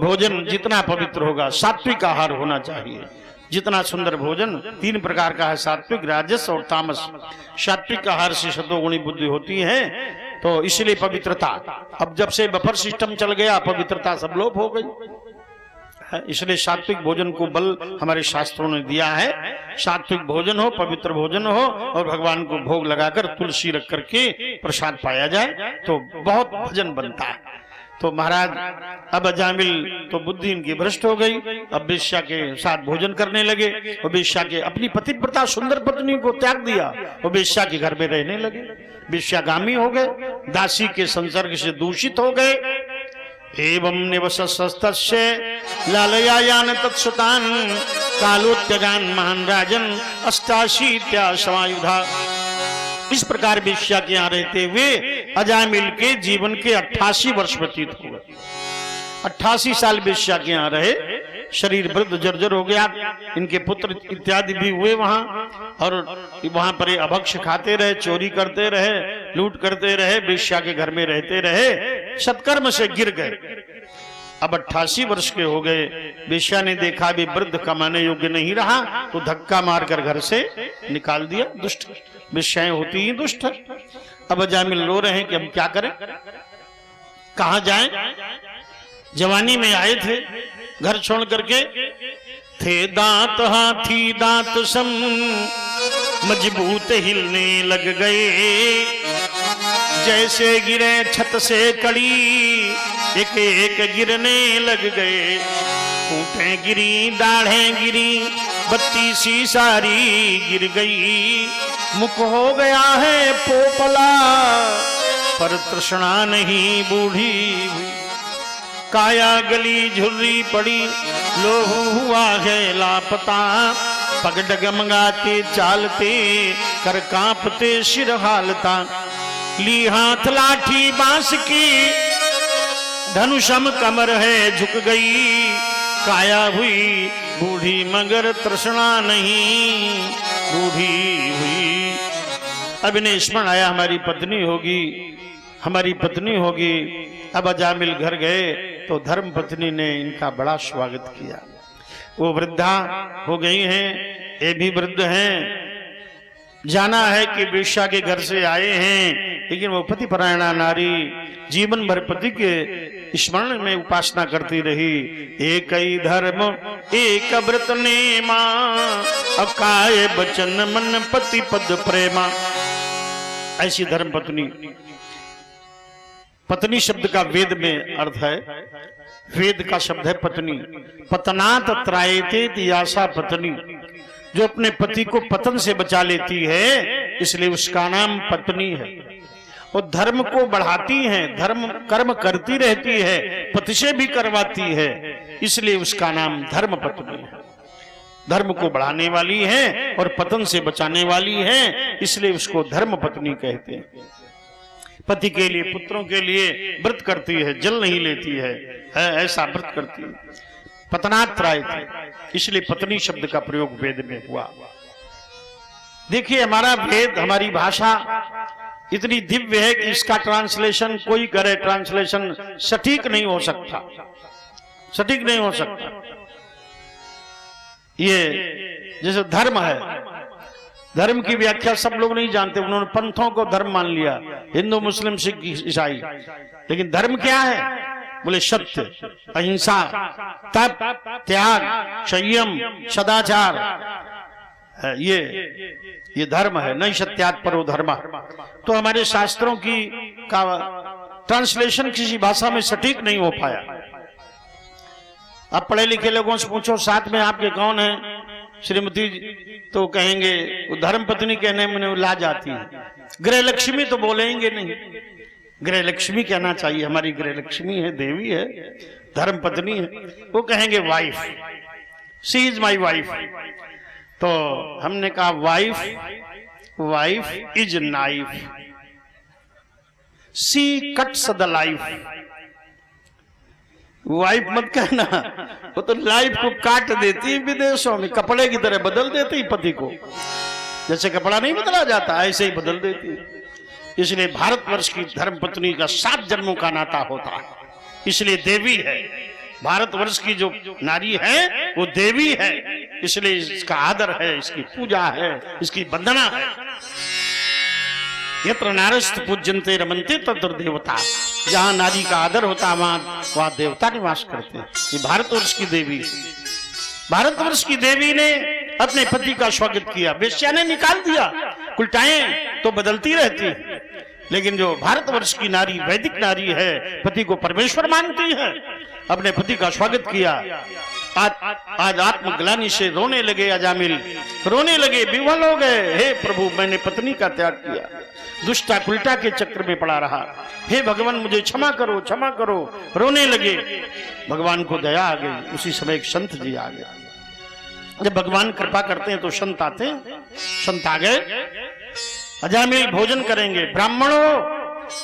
भोजन जितना पवित्र होगा, सात्विक आहार होना चाहिए। जितना सुंदर भोजन 3 प्रकार का है, सात्विक, राजस और तामस। सात्विक आहार से सतोगुणी बुद्धि होती है, तो इसलिए पवित्रता। अब जब से बफर सिस्टम चल गया, पवित्रता सब लोप हो गई। इसलिए सात्विक भोजन को बल हमारे शास्त्रों ने दिया है। सात्विक भोजन हो, पवित्र भोजन हो, और भगवान को भोग लगाकर तुलसी रख करके प्रसाद पाया जाए तो बहुत भजन बनता है। तो महाराज अब अजामिल तो बुद्धि इनकी भ्रष्ट हो गई। अब वेश्या के साथ भोजन करने लगे और वेश्या के अपनी पतिव्रता सुंदर पत्नी को त्याग दिया और वेश्या के घर में रहने लगे। वेश्यागामी हो गए, दासी के संसर्ग से दूषित हो गए। एवं निवसस्तस्य लालयायान तत्सुतान कालोत्यगान महान राजन 88 समायुधा। इस प्रकार वेश्या के यहाँ रहते हुए अजामिल के जीवन के 88 वर्ष व्यतीत हो गए। 88 साल वेश्या के यहाँ रहे। शरीर वृद्ध जर्जर हो गया। इनके पुत्र इत्यादि भी हुए वहां, और वहां पर अभक्ष खाते रहे, चोरी करते रहे, लूट करते रहे, वेश्या के घर में रहते रहे, सत्कर्म से गिर गए। अब 88 वर्ष के हो गए। वेश्या ने देखा भी वृद्ध कमाने योग्य नहीं रहा तो धक्का मारकर घर से निकाल दिया। दुष्ट वेश्याएं होती ही दुष्ट। अब अजामिल रो रहे हैं कि हम क्या करें, कहां जाएं। जवानी में आए थे घर छोड़ करके, थे दांत हाथी दांत सम मजबूत हिलने लग गए। जैसे गिरे छत से कड़ी एक एक गिरने लग गए। ऊँटें गिरी, दाढ़ें गिरी, बत्ती सी सारी गिर गई। मुख हो गया है पोपला पर तृष्णा नहीं बूढ़ी हुई। काया गली झुर्री पड़ी, लोह हुआ है लापता। पग डगमगाते चालते, कर कांपते सिर हालता। ली हाथ लाठी बांस की, धनुषम कमर है झुक गई। काया हुई बूढ़ी मगर तृष्णा नहीं बूढ़ी हुई। अब इन्हें स्मरण आया हमारी पत्नी होगी, हमारी पत्नी होगी। अब अजामिल घर गए तो धर्म पत्नी ने इनका बड़ा स्वागत किया। वो वृद्धा हो गई हैं, ये भी वृद्ध हैं। जाना है कि वेश्या के घर से आए हैं, लेकिन वो पति परायणा नारी जीवन भर पति के स्मरण में उपासना करती रही। एक ही धर्म एक व्रत नेमा, अकाय बचन मन पति पद प्रेमा। ऐसी धर्म पत्नी। पत्नी शब्द का वेद में अर्थ है, वेद का शब्द है पत्नी। पतनात त्रायते यासा पत्नी, जो अपने पति को पतन से बचा लेती है, इसलिए उसका नाम पत्नी है। और धर्म को बढ़ाती है, धर्म कर्म करती रहती है, पति से भी करवाती है, इसलिए उसका नाम धर्म पत्नी है। धर्म को बढ़ाने वाली है और पतन से बचाने वाली है, इसलिए उसको धर्म पत्नी कहते हैं। पति के लिए, पुत्रों के लिए व्रत करती है, जल नहीं लेती है, ऐसा व्रत करती है। पतनात्राय इसलिए पत्नी शब्द का प्रयोग वेद में हुआ। देखिए हमारा वेद, हमारी भाषा इतनी दिव्य है कि इसका ट्रांसलेशन कोई करे, ट्रांसलेशन सटीक नहीं हो सकता, सटीक नहीं हो सकता। ये जैसे धर्म है, धर्म की व्याख्या सब लोग नहीं जानते, उन्होंने पंथों को धर्म मान लिया, हिंदू मुस्लिम सिख ईसाई। लेकिन धर्म क्या है? बोले सत्य, अहिंसा, तप, त्याग, संयम, सदाचार, ये धर्म है। नहीं सत्यात् परो धर्म। तो हमारे शास्त्रों की का ट्रांसलेशन किसी भाषा में सटीक नहीं हो पाया। अब पढ़े लिखे लोगों से पूछो साथ में आपके कौन है श्रीमती, तो कहेंगे वो धर्म पत्नी कहने में ला जाती है। गृह लक्ष्मी तो बोलेंगे नहीं, गृह लक्ष्मी कहना चाहिए, हमारी गृह लक्ष्मी है, देवी है, धर्म पत्नी है। वो कहेंगे wife, she is my wife. तो हमने कहा wife is knife, she cuts the life. Wife मत कहना, वो तो लाइफ को काट देती है विदेशों में, कपड़े की तरह बदल देती है पति को, जैसे कपड़ा नहीं बदला जाता ऐसे ही बदल देती है। इसलिए भारतवर्ष की धर्म पत्नी का 7 जन्मों का नाता होता है, इसलिए देवी है। भारतवर्ष की जो नारी है वो देवी है, इसलिए इसका आदर है, इसकी पूजा है, इसकी वंदना है। यत्र नारस्त पूज्यन्ते रमन्ते तत्र देवता। जहां नारी का आदर होता है वहां देवता निवास करते हैं। ये भारतवर्ष की देवी, भारतवर्ष की देवी ने अपने पति का स्वागत किया। वेश्या ने निकाल दिया, उल्टाएं तो बदलती रहती है, लेकिन जो भारतवर्ष की नारी, वैदिक नारी है, पति को परमेश्वर मानती है, अपने पति का स्वागत किया। आज आत्मग्लानि से रोने लगे अजामिल, रोने लगे, विह्वल हो गए। हे प्रभु, मैंने पत्नी का त्याग किया, दुष्टा कुल्टा के चक्र में पड़ा रहा, हे भगवान मुझे क्षमा करो, क्षमा करो। रोने लगे, भगवान को दया आ गई। उसी समय एक संत जी आ गए। जब भगवान कृपा करते हैं तो संत आते हैं। संत आ गए, अजामिल भोजन करेंगे। ब्राह्मणों,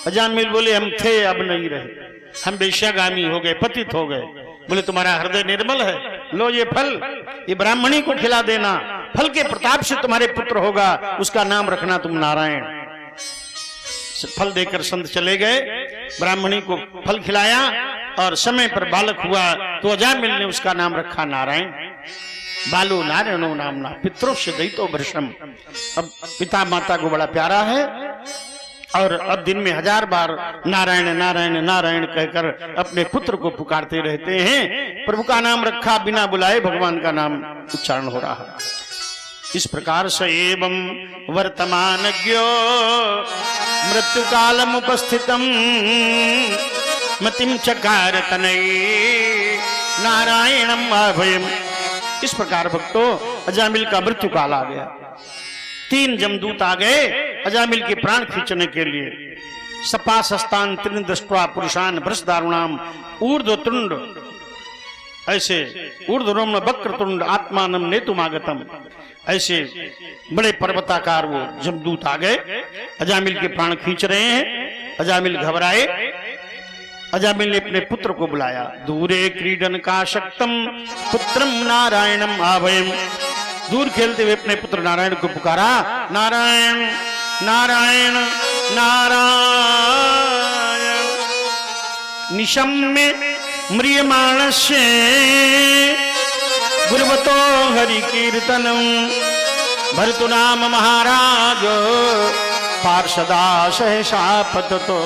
अजामिल बोले हम थे अब नहीं रहे, हम वेश्यागामी हो गए, पतित हो गए। बोले तुम्हारा हृदय निर्मल है, लो ये फल, ये ब्राह्मणी को खिला देना, फल के प्रताप से तुम्हारे पुत्र होगा, उसका नाम रखना तुम नारायण। फल देकर संत चले गए, ब्राह्मणी को फल खिलाया और समय पर बालक हुआ तो अजामिल ने उसका नाम रखा नारायण। बालो नारायणो नामना पितरों से दैतो भृशम। अब पिता माता को बड़ा प्यारा है और अब दिन में 1000 बार नारायण नारायण नारायण कहकर अपने पुत्र को पुकारते रहते हैं। प्रभु का नाम रखा, बिना बुलाए भगवान का नाम उच्चारण हो रहा है। इस प्रकार से एवं वर्तमानज्ञो मृत्यु कालम उपस्थितम मतिम चकार तनये नारायणम अभयम। इस प्रकार भक्तों अजामिल का मृत्यु काल आ गया। 3 जमदूत आ गए अजामिल के प्राण खींचने के लिए। सपासस्तान त्रिन दृष्ट्वा पुरुषान भ्रष्टारुणाम ऊर्ध्वतुंड, ऐसे ऊर्ध्वरोम वक्रतुंड आत्मानम नेतुमागतम, ऐसे बड़े पर्वताकार वो जमदूत आ गए, अजामिल के प्राण खींच रहे हैं। अजामिल घबराए। अजामिल ने अपने पुत्र को बुलाया। दूरे क्रीडन का शक्तम पुत्रम नारायणम आभयम। दूर खेलते हुए अपने पुत्र नारायण को पुकारा, नारायण नारायण नारायण। निशम्य म्रियमाणस्य गुरुवतो हरि कीर्तनम भरतु नाम महाराज पार्षदा सहसा पततो।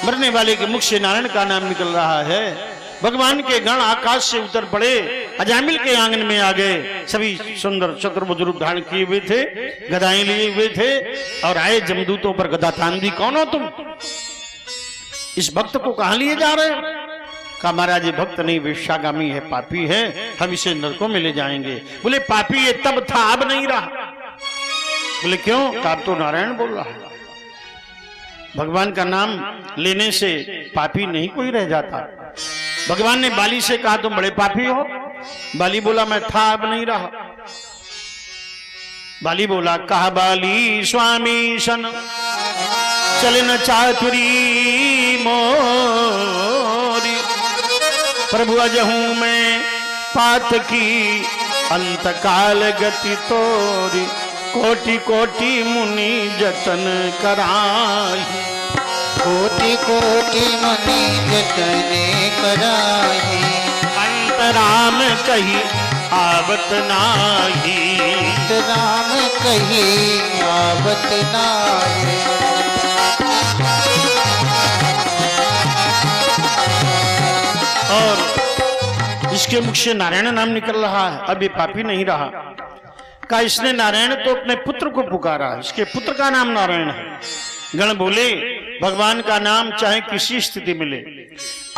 मरने वाले के मुख से नारायण का नाम निकल रहा है। भगवान के गण आकाश से उतर पड़े, अजामिल के आंगन में आ गए। सभी सुंदर चतुर्भुज रूप धारण किए हुए थे, गदाएं लिए हुए थे और आए जमदूतों पर गदा तान दी। कौन हो तुम? इस भक्त को कहां लिए जा रहे हो? कहा महाराज ये भक्त नहीं, वेश्यागामी है, पापी है, हम इसे नरकों में ले जाएंगे। बोले पापी ये तब था, अब नहीं रहा। बोले क्यों? कहा तो नारायण बोल रहा है। भगवान का नाम लेने से पापी नहीं कोई रह जाता। भगवान ने बाली से कहा तुम बड़े पापी हो। बाली बोला मैं था, अब नहीं रहा। बाली बोला, कहा बाली स्वामी सन चलन चातुरी मोरी, प्रभु अजहूं मैं पात की अंत काल गति तोरी, कोटि कोटि मुनि जतन कराई। कोटि कोटि मुनि जतन कराई, अंतराम कही आवत नाही। राम कही आवत नाही। और इसके मुख से नारायण नाम निकल रहा है। अब ये पापी नहीं रहा। का इसने नारायण तो अपने पुत्र को पुकारा, इसके पुत्र का नाम नारायण है। गण बोले भगवान का नाम चाहे किसी स्थिति मिले,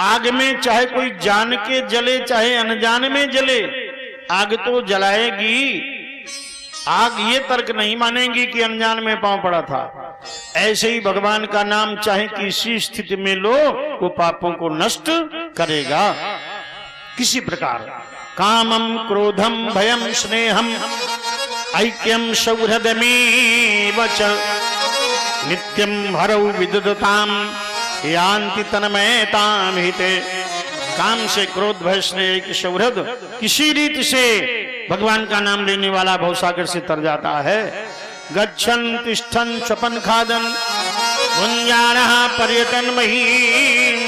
आग में चाहे कोई जान के जले चाहे अनजान में जले, आग तो जलाएगी। आग ये तर्क नहीं मानेगी कि अनजान में पांव पड़ा था। ऐसे ही भगवान का नाम चाहे किसी स्थिति में लो, वो पापों को नष्ट करेगा किसी प्रकार। कामम क्रोधम भयम स्नेहम ऐक्यम सौहृदमेव च नित्यम हरौ विदुदताम यान्ति तन्मयताम हिते। काम से क्रोध भय स्नेह एक सौहृद किसी रीति से भगवान का नाम लेने वाला भवसागर से तर जाता है। गच्छन तिष्ठन स्वपन खादन भुंजानः पर्यटन महीम,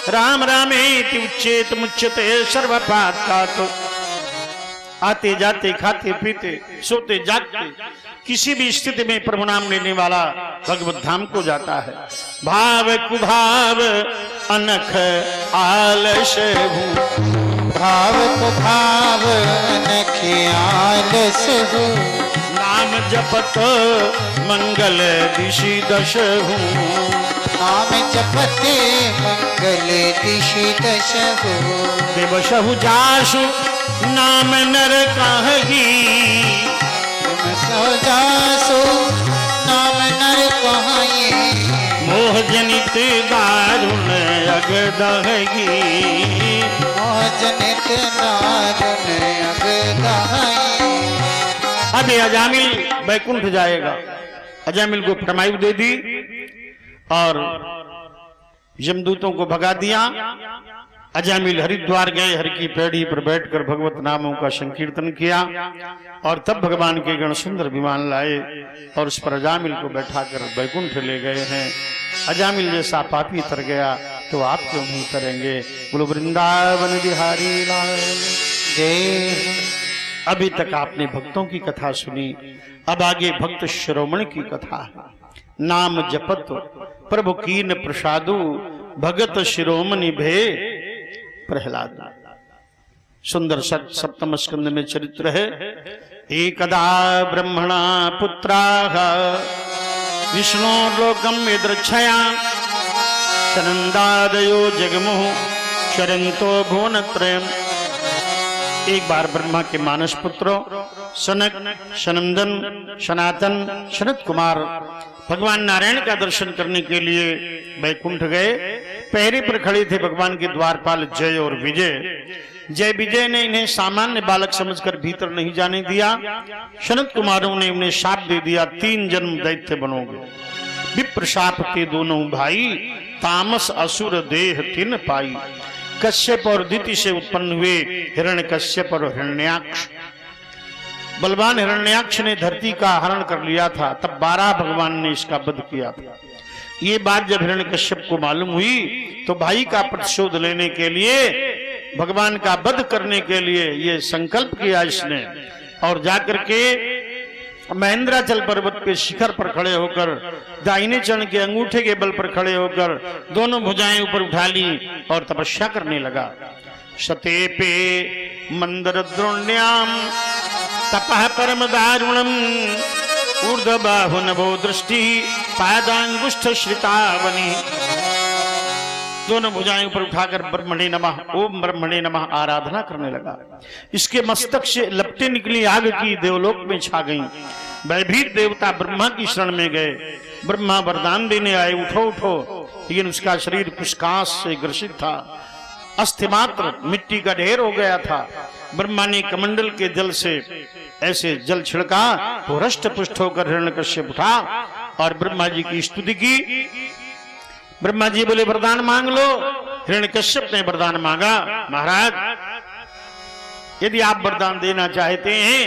राम रामेति उच्चेत मुच्यते सर्वपातकात्। आते जाते खाते पीते सोते जागते किसी भी स्थिति में प्रभु नाम लेने वाला भगवत धाम को जाता है। भाव कुभाव अनख आलस हूँ, भाव कुभाव अनख आलस हूँ। नाम जपत मंगल दिशि दश हूँ, नाम जपते मंगल दिशि दश हूँ। देवशहु जासु नाम नर कहगी, जासु नाम नर कहाई। मोह जनित दारुण अग दहगी, मोह जनित दारुण अग दहगी। अब अजामिल बैकुंठ जाएगा। अजामिल को फरमाइश दे दी और यमदूतों को भगा दिया। अजामिल हरिद्वार गए, हरि की पैड़ी पर बैठकर भगवत नामों का संकीर्तन किया और तब भगवान के गण सुंदर विमान लाए और उस पर अजामिल को बैठाकर बैकुंठ ले गए हैं। अजामिल जैसा पापी तर गया तो आप क्यों नहीं करेंगे? बोलो वृंदावन बिहारी लाल जय। अभी तक आपने भक्तों की कथा सुनी, अब आगे भक्त शिरोमणि की कथा है। नाम जपत प्रभु कीन प्रसादु, भगत शिरोमणि भे प्रहलाद। सुंदर सप्तम स्कंद में चरित्र है। एकदा ब्रह्मणा पुत्राः विष्णु लोकम यदृच्छया, शनंदादयो जगमुः शरंतो भुवनत्रयम्। एक बार ब्रह्मा के मानस पुत्रों सनक, सनंदन, सनातन, सनत कुमार भगवान नारायण का दर्शन करने के लिए बैकुंठ गए। पहरे पर खड़े थे भगवान के द्वारपाल जय और विजय। जय विजय ने इन्हें सामान्य बालक समझकर भीतर नहीं जाने दिया। सनत कुमारों ने उन्हें शाप दे दिया, 3 जन्म दैत्य बनोगे। विप्र शाप के दोनों भाई, तामस असुर देह तिन पाई। कश्यप और दिति से उत्पन्न हुए हिरण्यकश्यप और हिरण्याक्ष। बलवान हिरण्याक्ष ने धरती का हरण कर लिया था, तब 12 भगवान ने इसका वध किया था। ये बात जब हिरण्यकश्यप को मालूम हुई तो भाई का प्रतिशोध लेने के लिए, भगवान का वध करने के लिए ये संकल्प किया इसने, और जाकर के महेंद्राचल पर्वत पे शिखर पर खड़े होकर, दाहिने चरण के अंगूठे के बल पर खड़े होकर दोनों भुजाएं ऊपर उठा ली और तपस्या करने लगा। शतेपे मंदर द्रोण्याम तपः परम दारुणम, ऊर्ध्वबाहु नभो दृष्टि पादांगुष्ठ श्रितावनी। दोनों भुजाएं ऊपर उठाकर ब्रह्मणे नमः, ओम ब्रह्मणे नमः आराधना करने लगा। इसके मस्तक से लपटें निकली आग की, देवलोक में छा गईं। भयभीत देवता ब्रह्मा की शरण में गए। ब्रह्मा वरदान देने आए, उठो उठो, लेकिन उसका शरीर पुष्कांश से ग्रसित था, अस्थि मात्र मिट्टी का ढेर हो गया था। ब्रह्मा ने कमंडल के जल से ऐसे जल छिड़का तो हृष्ट पुष्ट होकर हिरण्यकश्यप उठा और ब्रह्मा जी की स्तुति की। ब्रह्मा जी बोले वरदान मांग लो। हिरण्यकश्यप ने वरदान मांगा, महाराज यदि आप वरदान देना चाहते हैं,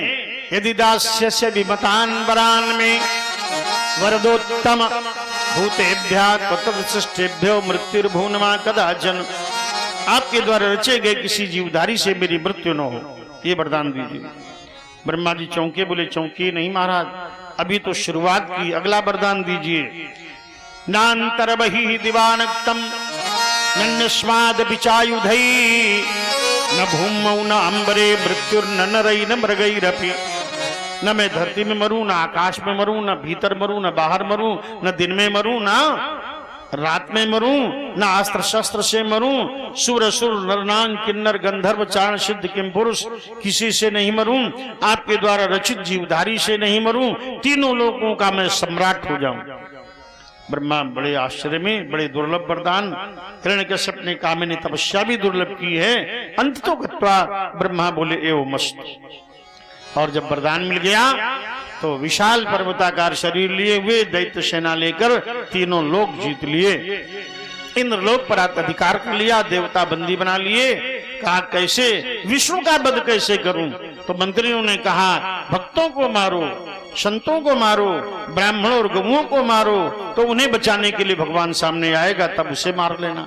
यदि दास्य से विमतान वरान में वरदोत्तम भूतेभ्या तत्वशिष्टेभ्यो मृत्युर्भुवनमा कदाचन, आपके द्वारा रचे गए किसी जीवधारी से मेरी मृत्यु न हो, ये वरदान दीजिए। ब्रह्मा जी चौंके, बोले चौंके नहीं महाराज, अभी तो शुरुआत की, अगला वरदान दीजिए। नान्तर बहि दिवानक्तम नन्यस्माद पिचायुधई न भूमौ न अंबरे मृत्युर्न नरई न मृगैरपि, न मैं धरती में मरूं, न आकाश में मरूं, न भीतर मरूं, न बाहर मरूं, न दिन में मरूं, न रात में मरूं, न अस्त्र शस्त्र से मरूं, सुर असुर नरनांग किन्नर गंधर्व चारण सिद्ध किम पुरुष किसी से नहीं मरूं, आपके द्वारा रचित जीवधारी से नहीं मरूं, तीनों लोगों का मैं सम्राट हो जाऊं। ब्रह्मा बड़े आश्चर्य में, बड़े दुर्लभ वरदान। हिरण्यकश्यप ने कामिनी तपस्या भी दुर्लभ की है। अंत तो गत्वा ब्रह्मा बोले एवं मस्त। और जब वरदान मिल गया तो विशाल पर्वताकार शरीर लिए हुए दैत्य सेना लेकर तीनों लोक जीत लिए, इंद्रलोक पर अधिकार कर लिया, देवता बंदी बना लिए। कहा कैसे, विष्णु का वध कैसे करूं? तो मंत्रियों ने कहा भक्तों को मारो, संतों को मारो, ब्राह्मणों और गौओं को मारो, तो उन्हें बचाने के लिए भगवान सामने आएगा, तब उसे मार लेना।